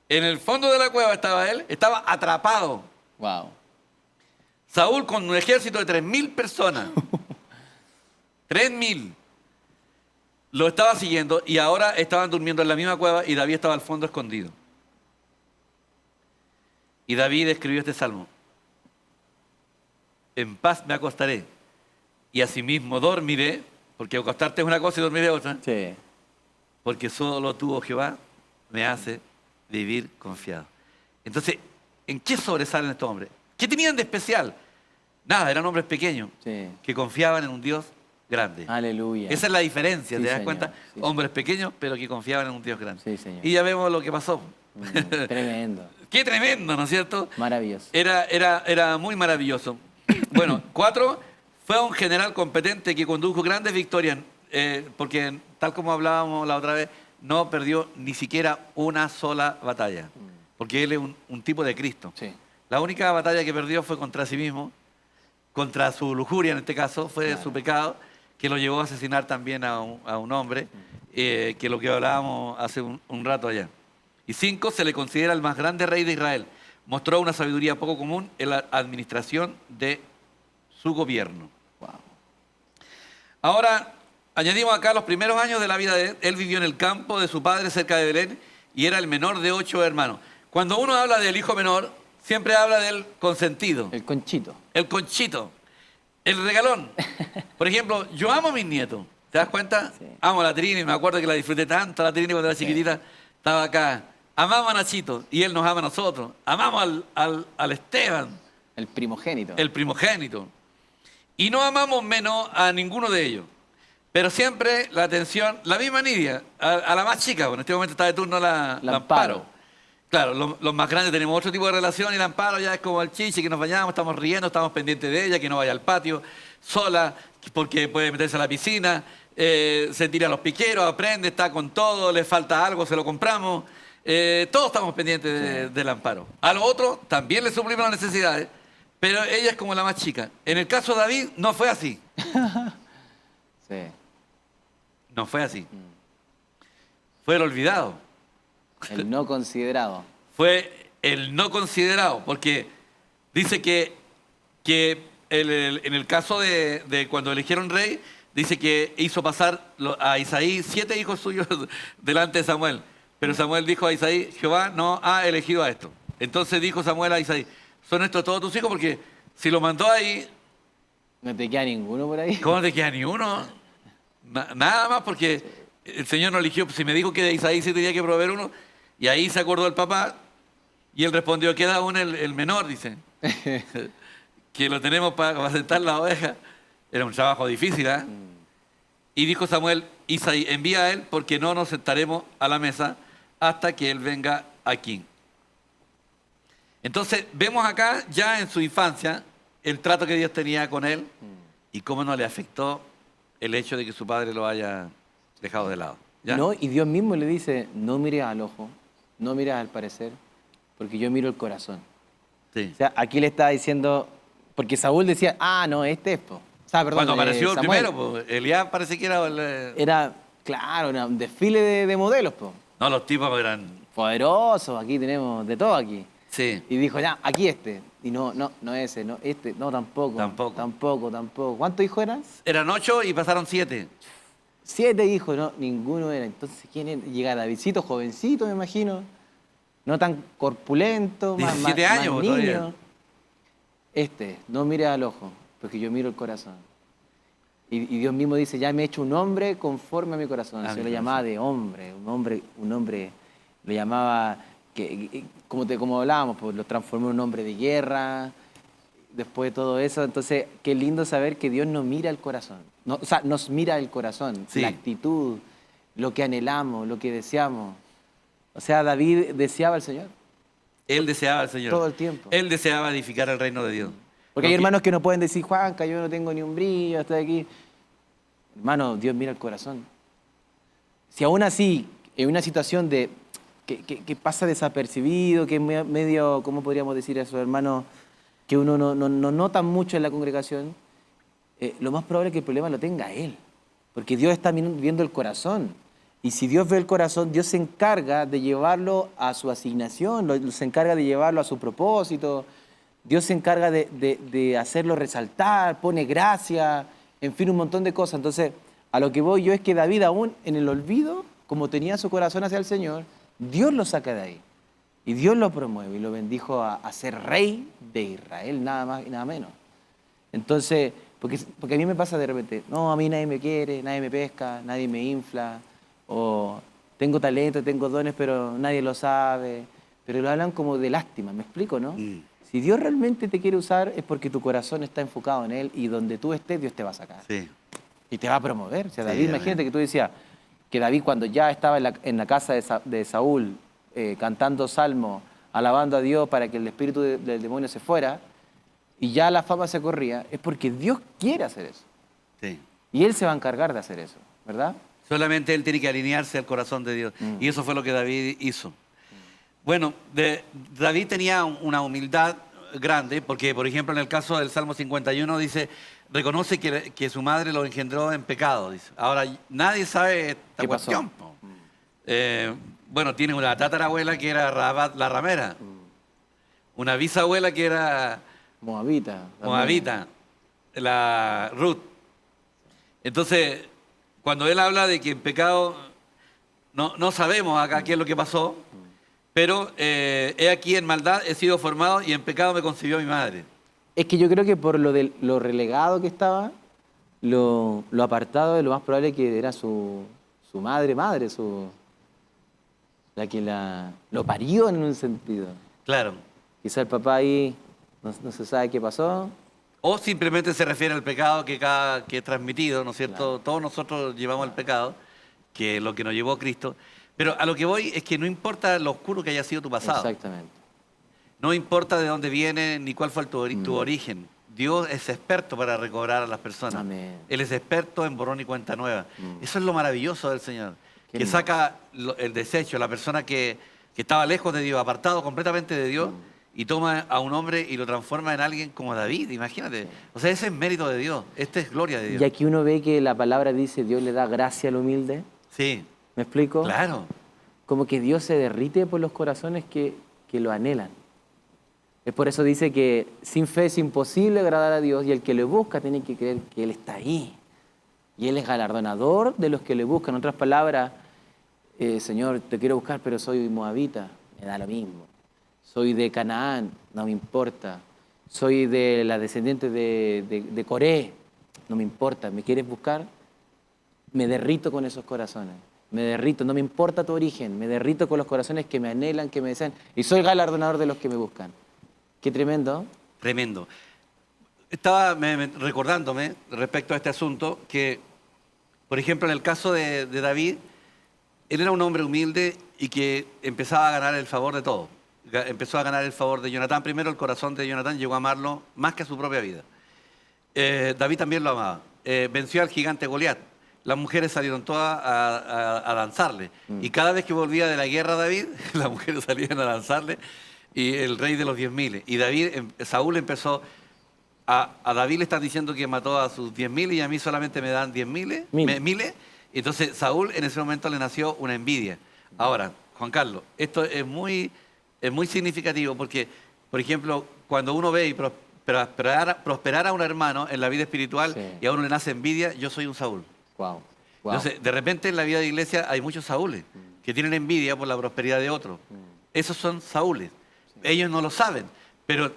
C: En el fondo de la cueva estaba él, estaba atrapado.
A: Wow.
C: Saúl con un ejército de 3.000 personas. 3.000. Lo estaba siguiendo y ahora estaban durmiendo en la misma cueva y David estaba al fondo escondido. Y David escribió este salmo. En paz me acostaré y asimismo dormiré, porque acostarte es una cosa y dormir es otra,
A: Sí.
C: porque solo tú, oh Jehová, me hace vivir confiado. Entonces, ¿en qué sobresalen estos hombres? ¿Qué tenían de especial? Nada, eran hombres pequeños
A: Sí.
C: que confiaban en un Dios grande.
A: Aleluya.
C: Esa es la diferencia,
A: Sí,
C: ¿te das
A: señor.
C: cuenta?
A: Sí,
C: Hombres pequeños, pero que confiaban en un Dios grande.
A: Sí, señor.
C: Y ya vemos lo que pasó.
A: Tremendo.
C: Qué tremendo, ¿no es cierto?
A: Maravilloso.
C: Era muy maravilloso. Bueno, 4, fue un general competente que condujo grandes victorias, porque tal como hablábamos la otra vez, no perdió ni siquiera una sola batalla, porque él es un tipo de Cristo.
A: Sí.
C: La única batalla que perdió fue contra sí mismo, contra su lujuria en este caso, fue
A: Claro.
C: su pecado, que lo llevó a asesinar también a un hombre, que lo que hablábamos hace un rato allá. Y 5, se le considera el más grande rey de Israel. Mostró una sabiduría poco común en la administración de su gobierno.
A: Wow.
C: Ahora, añadimos acá los primeros años de la vida de él. Él vivió en el campo de su padre cerca de Belén y era el menor de 8 hermanos. Cuando uno habla del hijo menor, siempre habla del consentido,
A: El conchito.
C: el conchito, el regalón. Por ejemplo, yo amo a mis nietos. ¿Te das cuenta?
A: Sí.
C: Amo a la Trini, me acuerdo que la disfruté tanto, la Trini cuando era chiquitita, estaba acá. Amamos a Nachito y él nos ama a nosotros. Amamos al Esteban,
A: El primogénito.
C: el primogénito. Y no amamos menos a ninguno de ellos. Pero siempre la atención, la misma Nidia, a la más chica, bueno, en este momento está de turno la
A: La
C: Amparo.
A: Amparo.
C: Claro, los más grandes tenemos otro tipo de relación y la Amparo ya es como el chichi, que nos bañamos, estamos riendo, estamos pendientes de ella, que no vaya al patio sola, porque puede meterse a la piscina, se tira a los piqueros, aprende, está con todo, le falta algo, se lo compramos. Todos estamos pendientes del Amparo. A los otros también le suplimos las necesidades, pero ella es como la más chica. En el caso de David no fue así.
A: Sí.
C: No fue así. Fue el olvidado.
A: El no considerado.
C: Fue el no considerado, porque dice que en el caso de cuando eligieron rey, dice que hizo pasar a Isaí 7 hijos suyos delante de Samuel. Pero Samuel dijo a Isaí, Jehová no ha elegido a esto. Entonces dijo Samuel a Isaí, ¿son estos todos tus hijos? Porque si lo mandó ahí,
A: No te queda ninguno por ahí.
C: ¿cómo te queda ni uno? Nada más porque el Señor no eligió. Si me dijo que de Isaí se tenía que proveer uno, y ahí se acordó el papá, y él respondió, queda aún el menor, dice, que lo tenemos para sentar la oveja. Era un trabajo difícil, ¿ah? Y dijo Samuel, Isaí, envía a él porque no nos sentaremos a la mesa hasta que él venga aquí. Entonces, vemos acá ya en su infancia el trato que Dios tenía con él y cómo no le afectó el hecho de que su padre lo haya dejado de lado. ¿Ya?
A: No, y Dios mismo le dice, no mires al ojo, no mires al parecer, porque yo miro el corazón.
C: Sí.
A: O sea, aquí le está diciendo, porque Saúl decía, no, este es, po. O sea, perdón,
C: Cuando apareció el
A: Samuel.
C: primero, pues, Elías parece que era
A: Era, claro, un desfile de modelos, po.
C: No, los tipos eran...
A: Poderosos, aquí tenemos de todo aquí.
C: Sí.
A: Y dijo, ya, aquí este. Y no ese, no, este, no, tampoco.
C: Tampoco.
A: Tampoco. ¿Cuántos hijos eran?
C: Eran 8 y pasaron 7.
A: 7 hijos, no, ninguno era. Entonces, ¿quién era? Llega Davidcito, jovencito, me imagino. No tan corpulento,
C: 17
A: más
C: años,
A: niño.
C: todavía.
A: No mire al ojo, porque yo miro el corazón. Y Dios mismo dice, ya me he hecho un hombre conforme a mi corazón.
C: A
A: Se
C: mi
A: lo
C: corazón.
A: llamaba de hombre, un hombre, lo llamaba, como hablábamos, pues lo transformó en un hombre de guerra, después de todo eso. Entonces, qué lindo saber que Dios nos mira el corazón. No, o sea, nos mira el corazón,
C: Sí.
A: la actitud, lo que anhelamos, lo que deseamos. O sea, David deseaba al Señor
C: Él deseaba al Señor.
A: todo el tiempo.
C: Él deseaba edificar el reino de Dios.
A: Porque hay hermanos que no pueden decir, Juanca, yo no tengo ni un brillo, estoy aquí. Hermano, Dios mira el corazón. Si aún así, en una situación de que pasa desapercibido, que es medio, ¿cómo podríamos decir eso, hermano? Que uno no nota mucho en la congregación, lo más probable es que el problema lo tenga él. Porque Dios está viendo el corazón. Y si Dios ve el corazón, Dios se encarga de llevarlo a su asignación, se encarga de llevarlo a su propósito, Dios se encarga de hacerlo resaltar, pone gracia, en fin, un montón de cosas. Entonces, a lo que voy yo es que David aún en el olvido, como tenía su corazón hacia el Señor, Dios lo saca de ahí. Y Dios lo promueve y lo bendijo a ser rey de Israel, nada más y nada menos. Entonces, porque a mí me pasa de repente, no, a mí nadie me quiere, nadie me pesca, nadie me infla, o tengo talento, tengo dones, pero nadie lo sabe. Pero lo hablan como de lástima, ¿me explico, no? Si Dios realmente te quiere usar es porque tu corazón está enfocado en Él y donde tú estés, Dios te va a sacar.
C: Sí.
A: Y te va a promover. O sea,
C: Sí,
A: David, imagínate que tú decías que David cuando ya estaba en la casa de Saúl, cantando salmos, alabando a Dios para que el espíritu del demonio se fuera, y ya la fama se corría, es porque Dios quiere hacer eso.
C: Sí.
A: Y Él se va a encargar de hacer eso, ¿verdad?
C: Solamente él tiene que alinearse al corazón de Dios. Y eso fue lo que David hizo. Bueno, David tenía una humildad grande, porque, por ejemplo, en el caso del Salmo 51 dice, reconoce que su madre lo engendró en pecado. Dice. Ahora, nadie sabe esta
A: ¿Qué pasó?
C: cuestión. Bueno, tiene una tatarabuela que era Rabat la ramera, una bisabuela que era
A: Moabita.
C: Moabita, la Ruth. Entonces, cuando él habla de que en pecado, no sabemos acá qué es lo que pasó, pero he aquí en maldad he sido formado y en pecado me concibió mi madre.
A: Es que yo creo que por lo relegado que estaba, lo apartado, lo más probable que era su madre, la que lo parió en un sentido.
C: Claro.
A: Quizá el papá ahí no se sabe qué pasó.
C: O simplemente se refiere al pecado que es transmitido, ¿no es cierto?
A: Claro.
C: Todos nosotros llevamos el pecado, que es lo que nos llevó a Cristo. Pero a lo que voy es que no importa lo oscuro que haya sido tu pasado.
A: Exactamente.
C: No importa de dónde viene ni cuál fue tu origen. Dios es experto para recobrar a las personas.
A: Amén.
C: Él es experto en borrón y cuenta nueva. Eso es lo maravilloso del Señor.
A: Qué
C: Que
A: lindo.
C: saca el desecho, la persona que estaba lejos de Dios, apartado completamente de Dios, y toma a un hombre y lo transforma en alguien como David, imagínate. O sea, ese es mérito de Dios. Esta es gloria de Dios.
A: Y aquí uno ve que la palabra dice, Dios le da gracia al humilde.
C: Sí,
A: ¿Me explico?
C: claro.
A: Como que Dios se derrite por los corazones que lo anhelan. Es por eso dice que sin fe es imposible agradar a Dios y el que le busca tiene que creer que Él está ahí. Y Él es galardonador de los que le buscan. En otras palabras, Señor, te quiero buscar, pero soy moabita, me da lo mismo. Soy de Canaán, no me importa. Soy de la descendiente de Coré, no me importa. ¿Me quieres buscar? Me derrito con esos corazones. Me derrito, no me importa tu origen. Me derrito con los corazones que me anhelan, que me desean. Y soy galardonador de los que me buscan. Qué tremendo.
C: Tremendo. Estaba recordándome respecto a este asunto que, por ejemplo, en el caso de David, él era un hombre humilde y que empezaba a ganar el favor de todos. Empezó a ganar el favor de Jonatán. Primero, el corazón de Jonatán llegó a amarlo más que a su propia vida. David también lo amaba. Venció al gigante Goliat. Las mujeres salieron todas a danzarle. Y cada vez que volvía de la guerra David, las mujeres salían a danzarle. Y el rey de los 10.000. Y Saúl empezó... A David le están diciendo que mató a sus 10.000 y a mí solamente me dan 10.000. Miles. Entonces Saúl en ese momento le nació una envidia. Ahora, Juan Carlos, esto es muy significativo porque, por ejemplo, cuando uno ve y prosperar a un hermano en la vida espiritual
A: Sí.
C: y a uno le nace envidia, yo soy un Saúl.
A: Wow.
C: Entonces, de repente en la vida de iglesia hay muchos Saúles que tienen envidia por la prosperidad de otros. Esos son Saúles. Ellos no lo saben, pero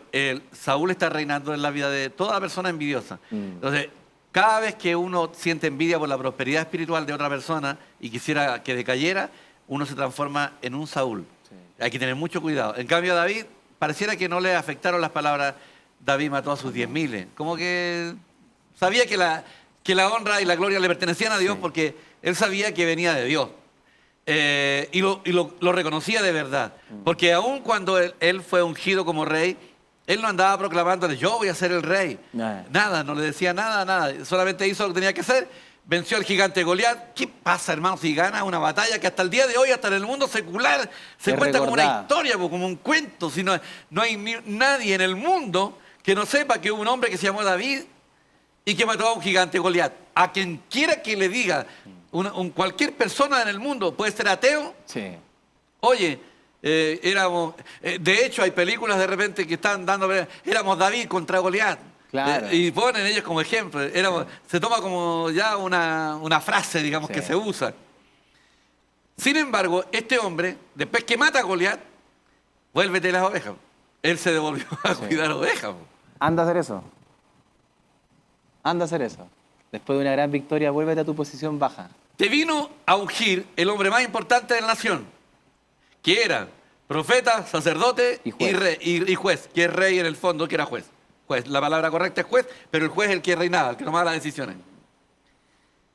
C: Saúl está reinando en la vida de toda persona envidiosa. Entonces, cada vez que uno siente envidia por la prosperidad espiritual de otra persona y quisiera que decayera, uno se transforma en un Saúl.
A: Sí.
C: Hay que tener mucho cuidado. En cambio, a David, pareciera que no le afectaron las palabras, David mató a sus 10.000. Como que sabía que la honra y la gloria le pertenecían a Dios porque él sabía que venía de Dios. Y lo reconocía de verdad. Porque aun cuando él fue ungido como rey, él no andaba proclamándole, yo voy a ser el rey. Nada, no le decía nada. Solamente hizo lo que tenía que hacer. Venció al gigante Goliat. ¿Qué pasa, hermano, si gana una batalla que hasta el día de hoy, hasta en el mundo secular, se cuenta como una historia, como un cuento? No hay nadie en el mundo que no sepa que hubo un hombre que se llamó David y que mató a un gigante Goliat. A quien quiera que le diga, cualquier persona en el mundo, puede ser ateo,
A: Sí.
C: oye, de hecho hay películas de repente que están dando, éramos David contra Goliat.
A: Claro.
C: Y ponen ellos como ejemplo. Se toma como ya una frase, digamos,
A: Sí.
C: que se usa. Sin embargo, este hombre, después que mata a Goliat, vuélvete las ovejas. Él se devolvió a cuidar ovejas.
A: Anda a hacer eso. Anda a hacer eso. Después de una gran victoria, vuélvete a tu posición baja.
C: Te vino a ungir el hombre más importante de la nación, que era profeta, sacerdote
A: Y juez.
C: y juez, que es rey en el fondo, que era juez. Juez, la palabra correcta es juez, pero el juez es el que reinaba, el que tomaba las decisiones.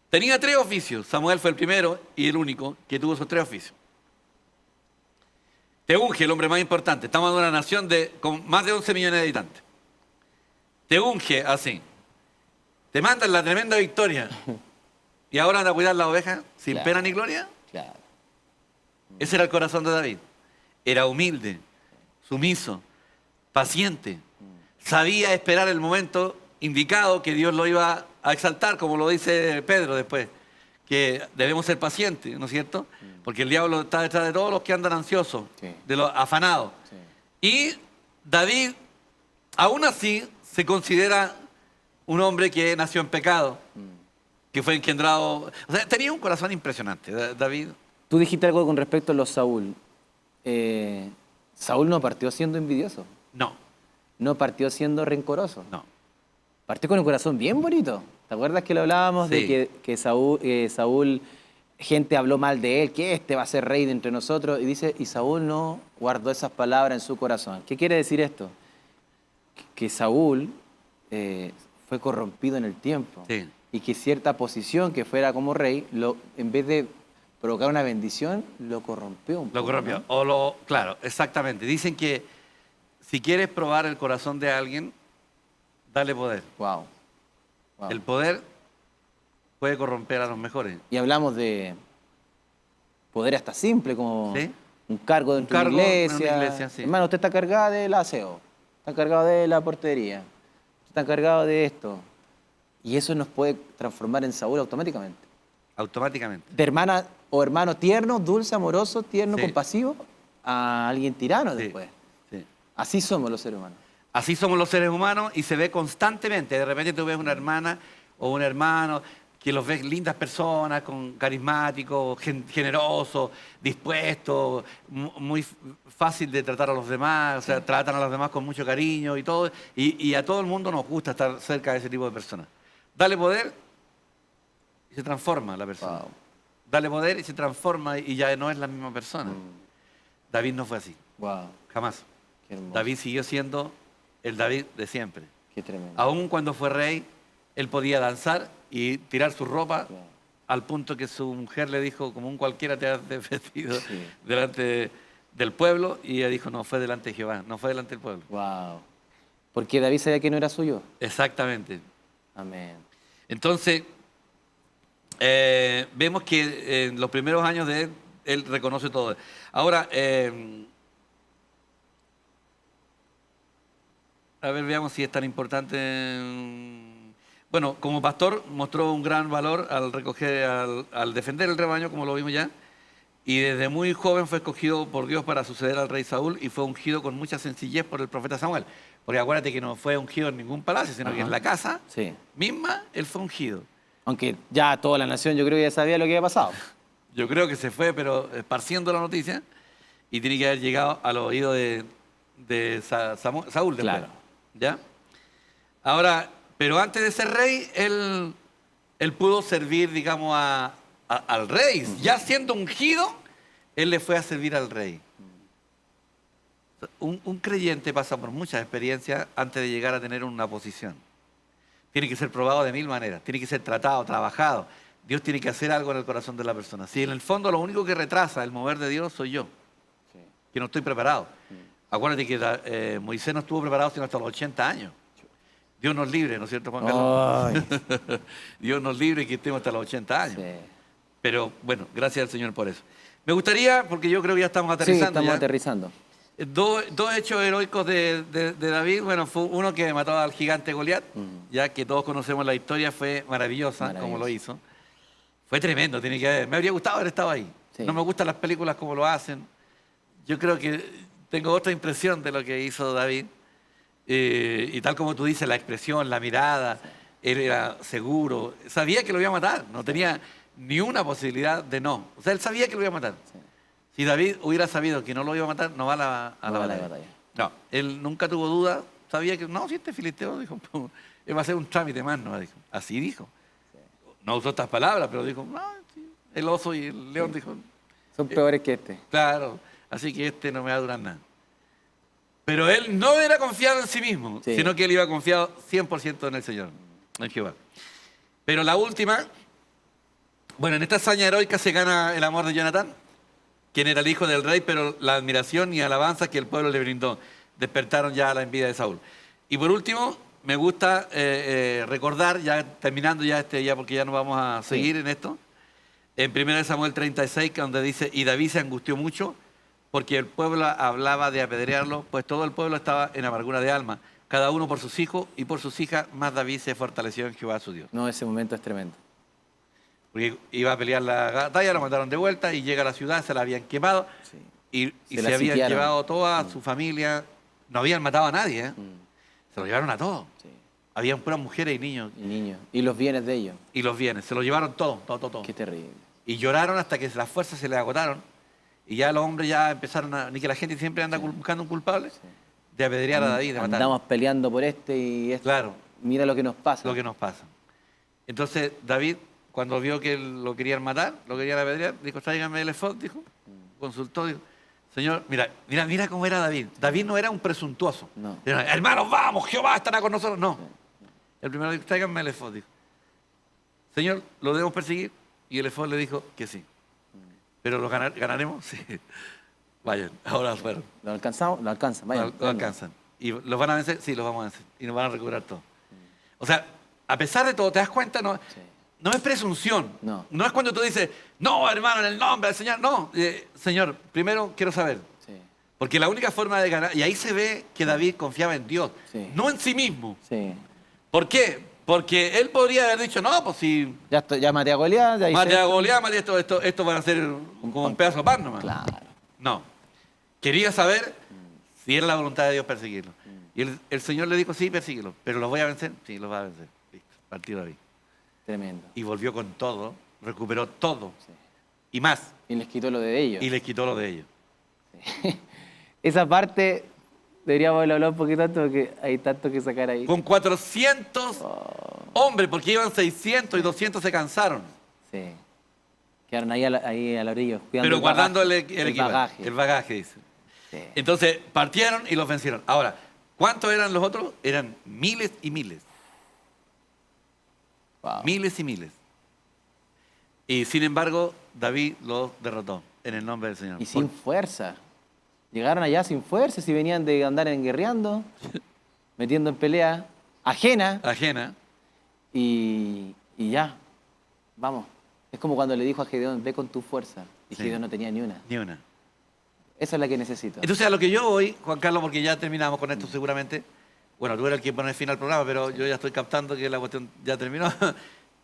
C: Tenía 3 oficios. Samuel fue el primero y el único que tuvo esos 3 oficios. Te unge el hombre más importante. Estamos en una nación con más de 11 millones de habitantes. Te unge así. Te mandan la tremenda victoria. Y ahora anda a cuidar las ovejas sin
A: Claro.
C: pena ni gloria.
A: Claro.
C: Ese era el corazón de David. Era humilde, sumiso, paciente. Sabía esperar el momento indicado que Dios lo iba a exaltar, como lo dice Pedro después, que debemos ser pacientes, ¿no es cierto? Porque el diablo está detrás de todos los que andan ansiosos,
A: Sí.
C: de los afanados.
A: Sí.
C: Y David, aún así, se considera un hombre que nació en pecado, que fue engendrado... O sea, tenía un corazón impresionante, David.
A: Tú dijiste algo con respecto a los Saúl. Saúl no partió siendo envidioso.
C: No,
A: No partió siendo rencoroso.
C: no.
A: Partió con un corazón bien bonito. ¿Te acuerdas que lo hablábamos
C: Sí.
A: de que Saúl, gente habló mal de él, que este va a ser rey de entre nosotros? Y dice, y Saúl no guardó esas palabras en su corazón. ¿Qué quiere decir esto? Que Saúl fue corrompido en el tiempo.
C: Sí.
A: Y que cierta posición que fuera como rey, en vez de provocar una bendición, lo corrompió un poco.
C: Lo corrompió.
A: ¿no?
C: Claro, exactamente. Dicen que si quieres probar el corazón de alguien, dale poder.
A: Wow. Wow.
C: El poder puede corromper a los mejores.
A: Y hablamos de poder hasta simple, como
C: ¿Sí?
A: un cargo dentro de
C: cargo
A: una
C: en
A: iglesia.
C: una iglesia, sí.
A: Hermano, usted está cargado del aseo, está encargado de la portería, usted está encargado de esto. Y eso nos puede transformar en Saúl automáticamente.
C: Automáticamente.
A: De hermana o hermano tierno, dulce, amoroso, tierno,
C: Sí.
A: compasivo, a alguien tirano
C: Sí,
A: después.
C: sí.
A: Así somos los seres humanos.
C: Así somos los seres humanos y se ve constantemente. De repente tú ves una hermana o un hermano que los ves lindas personas, carismáticos, generosos, dispuestos, muy fácil de tratar a los demás, o sea, tratan a los demás con mucho cariño y todo. Y a todo el mundo nos gusta estar cerca de ese tipo de personas. Dale poder y se transforma la persona.
A: Wow.
C: Dale poder y se transforma y ya no es la misma persona. David no fue así,
A: Wow,
C: jamás.
A: qué hermoso.
C: David siguió siendo el David de siempre.
A: Qué tremendo.
C: Aún cuando fue rey, él podía danzar y tirar su ropa
A: Claro.
C: al punto que su mujer le dijo, como un cualquiera te has vestido
A: Sí.
C: delante del pueblo, y ella dijo, no, fue delante de Jehová, no fue delante del pueblo.
A: Wow. Porque David sabía que no era suyo.
C: Exactamente.
A: Amén.
C: Entonces, vemos que en los primeros años de él reconoce todo. Ahora, a ver, veamos si es tan importante. Bueno, como pastor mostró un gran valor al recoger, al defender el rebaño, como lo vimos ya. Y desde muy joven fue escogido por Dios para suceder al rey Saúl y fue ungido con mucha sencillez por el profeta Samuel. Porque acuérdate que no fue ungido en ningún palacio, sino que
A: Ajá.
C: en la casa
A: Sí.
C: misma él fue ungido.
A: Aunque ya toda la nación yo creo que ya sabía lo que había pasado.
C: Yo creo que se fue, pero esparciendo la noticia, y tiene que haber llegado al oído de Saúl después.
A: Claro.
C: ¿Ya? Ahora, pero antes de ser rey, él pudo servir, digamos, al rey. Ya siendo ungido, él le fue a servir al rey. Un creyente pasa por muchas experiencias antes de llegar a tener una posición. Tiene que ser probado de 1000 maneras, tiene que ser tratado, trabajado. Dios tiene que hacer algo en el corazón de la persona. Si en el fondo lo único que retrasa el mover de Dios soy yo,
A: Sí.
C: que no estoy preparado. Acuérdate que Moisés no estuvo preparado sino hasta los 80 años. Dios nos libre, ¿no es cierto, Juan Carlos?
A: Ay,
C: Dios nos libre que estemos hasta los 80 años.
A: sí.
C: Pero bueno, gracias al Señor por eso. Me gustaría, porque yo creo que ya estamos
A: Sí,
C: aterrizando.
A: estamos
C: ya.
A: aterrizando.
C: Dos hechos heroicos de David. Bueno, fue uno que mató al gigante Goliat, ya que todos conocemos la historia, fue maravillosa como lo hizo. Fue tremendo, tiene que ver. Me habría gustado haber estado ahí.
A: Sí.
C: No me gustan las películas como lo hacen. Yo creo que tengo otra impresión de lo que hizo David. Y tal como tú dices, la expresión, la mirada, él era seguro, sabía que lo iba a matar, no tenía ni una posibilidad de no. O sea, él sabía que lo iba a matar.
A: Sí.
C: Si David hubiera sabido que no lo iba a matar, no va a la
A: No va a la
C: batalla.
A: batalla.
C: No, él nunca tuvo duda, sabía que, no, si este filisteo, dijo, él va a hacer un trámite más, no, dijo. Así dijo. No usó estas palabras, pero dijo, no, sí, el oso y el león, dijo,
A: Son peores que este.
C: claro, así que este no me va a durar nada. Pero él no era confiado en sí mismo,
A: Sí.
C: sino que él iba confiado 100% en el Señor, en Jehová. Pero la última, bueno, en esta hazaña heroica se gana el amor de Jonatán, quien era el hijo del rey, pero la admiración y alabanza que el pueblo le brindó despertaron ya la envidia de Saúl. Y por último, me gusta recordar, ya terminando ya porque ya no vamos a seguir en esto, en 1 Samuel 36, donde dice, y David se angustió mucho porque el pueblo hablaba de apedrearlo, pues todo el pueblo estaba en amargura de alma, cada uno por sus hijos y por sus hijas, más David se fortaleció en Jehová su Dios.
A: No, ese momento es tremendo.
C: Porque iba a pelear la batalla, lo mandaron de vuelta y llega a la ciudad, se la habían quemado
A: Sí.
C: y
A: Se
C: se
A: la
C: habían
A: sitiaron.
C: llevado toda su familia, no habían matado a nadie, ¿eh? Se lo llevaron a todos.
A: Sí.
C: Habían puras mujeres y niños
A: Y niños. Y los bienes de ellos.
C: y los bienes, se lo llevaron todo.
A: Qué terrible.
C: Y lloraron hasta que las fuerzas se les agotaron y ya los hombres ya empezaron a, ni que la gente siempre anda buscando un culpable, de apedrear a David, de matar.
A: Andamos peleando por este y este.
C: Claro.
A: Mira lo que nos pasa.
C: Lo que nos pasa. Entonces David, cuando vio que lo querían matar, lo querían apedrear, dijo, tráigame el efod, dijo, consultó, dijo, Señor, mira cómo era David. David no era un presuntuoso.
A: No.
C: Dijo, hermanos, vamos, Jehová estará con nosotros. No. El primero dijo, tráiganme el efod, dijo. Señor, ¿lo debemos perseguir? Y el efod le dijo que sí. ¿Pero lo ganaremos? Sí. Vayan, ahora fueron.
A: ¿Lo alcanzamos? Lo alcanzan. Vaya,
C: Lo alcanzan. ¿Y los van a vencer? Sí, los vamos a vencer. Y nos van a recuperar todo. O sea, a pesar de todo, ¿te das cuenta? No,
A: Sí.
C: no es presunción.
A: No.
C: No es cuando tú dices, no, hermano, en el nombre del Señor. No, Señor, primero quiero saber.
A: Sí.
C: Porque la única forma de ganar, y ahí se ve que David confiaba en Dios,
A: Sí.
C: no en sí mismo.
A: Sí.
C: ¿Por qué? Porque él podría haber dicho, no, pues si
A: Ya maté a Goliat. Ya hice
C: mate a
A: esto.
C: Goliat, mate esto van a ser como un pedazo de pan nomás.
A: Claro.
C: No. Quería saber si era la voluntad de Dios perseguirlo. Y el Señor le dijo, sí, persíguelo. ¿Pero los voy a vencer? Sí, los va a vencer. Listo. Partió David.
A: Tremendo.
C: Y volvió con todo, recuperó todo.
A: Sí.
C: Y más.
A: Y les quitó lo de ellos.
C: Y les quitó lo de ellos.
A: Esa parte deberíamos haberlo hablado un poquito antes porque hay tanto que sacar ahí.
C: Con 400 hombres, porque iban 600 y 200 se cansaron.
A: Sí. Quedaron ahí a la orilla. cuidando
C: Pero
A: el
C: guardando
A: bagaje,
C: el equipaje.
A: bagaje.
C: El bagaje, dice.
A: Sí.
C: Entonces, partieron y los vencieron. Ahora, ¿cuántos eran los otros? Eran miles y miles.
A: Wow.
C: Miles y miles. Y sin embargo, David los derrotó en el nombre del Señor.
A: Y sin fuerza. Llegaron allá sin fuerza, si venían de andar guerreando, metiendo en pelea ajena
C: Ajena.
A: y ya. Vamos. Es como cuando le dijo a Gedeón, ve con tu fuerza. Y
C: Sí.
A: Gedeón no tenía ni una.
C: Ni una.
A: Esa es la que necesito.
C: Entonces, a lo que yo voy, Juan Carlos, porque ya terminamos con esto seguramente. Bueno, tú eres el que pone fin al programa, pero yo ya estoy captando que la cuestión ya terminó.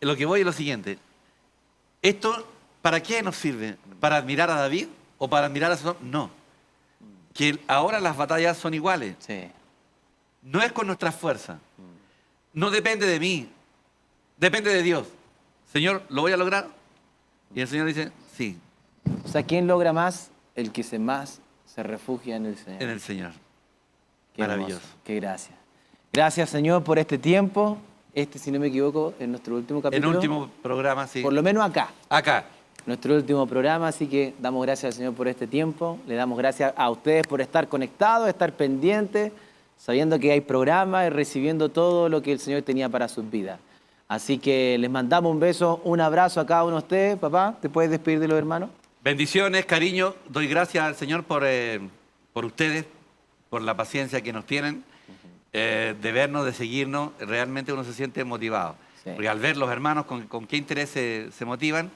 C: Lo que voy es lo siguiente. ¿Esto para qué nos sirve? ¿Para admirar a David o para admirar a Sansón? No. Que ahora las batallas son iguales.
A: Sí.
C: No es con nuestra fuerza. No depende de mí. Depende de Dios. Señor, ¿lo voy a lograr? Y el Señor dice, sí,
A: O sea, ¿quién logra más? El que más se refugia en el Señor.
C: en el Señor.
A: Qué hermoso,
C: Maravilloso.
A: qué gracia. Gracias, Señor, por este tiempo. Si no me equivoco, es nuestro último
C: En
A: capítulo.
C: último programa, sí.
A: Por lo menos acá.
C: Acá.
A: Nuestro último programa, así que damos gracias al Señor por este tiempo. Le damos gracias a ustedes por estar conectados, estar pendientes, sabiendo que hay programa y recibiendo todo lo que el Señor tenía para sus vidas. Así que les mandamos un beso, un abrazo a cada uno de ustedes. Papá, ¿te puedes despedir de los hermanos?
C: Bendiciones, cariño. Doy gracias al Señor por ustedes, por la paciencia que nos tienen, de vernos, de seguirnos. Realmente uno se siente motivado.
A: Sí.
C: Porque al ver los hermanos con qué interés se motivan,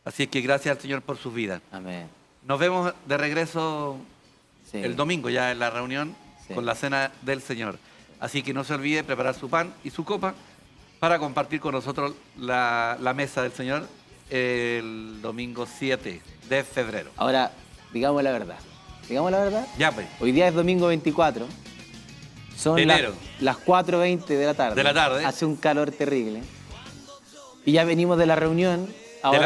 C: así es que gracias al Señor por sus vidas.
A: Amén.
C: Nos vemos de regreso
A: Sí.
C: El domingo ya en la reunión
A: Sí.
C: con la cena del Señor. Así que no se olvide preparar su pan y su copa para compartir con nosotros la mesa del Señor el domingo 7 de febrero.
A: Ahora, digamos la verdad. Digamos la verdad.
C: Ya, pues.
A: Hoy día es domingo 24. Son
C: De enero.
A: las 4:20 de la tarde.
C: De la tarde.
A: Hace un calor terrible. Y ya venimos de la reunión. Ahora,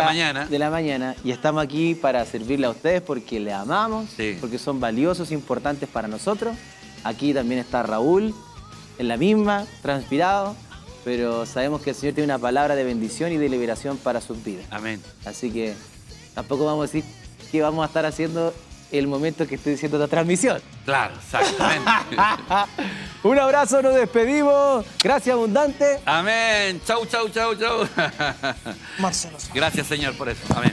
A: de la mañana. Y estamos aquí para servirle a ustedes porque le amamos,
C: Sí.
A: porque son valiosos, importantes para nosotros. Aquí también está Raúl, en la misma, transpirado. Pero sabemos que el Señor tiene una palabra de bendición y de liberación para sus vidas.
C: Amén.
A: Así que tampoco vamos a decir qué vamos a estar haciendo el momento que estoy haciendo esta transmisión.
C: Claro, exactamente.
A: Un abrazo, nos despedimos. Gracias, abundante.
C: Amén. Chau, chau, chau, chau.
D: Marcelo.
C: Gracias, Señor, por eso. Amén.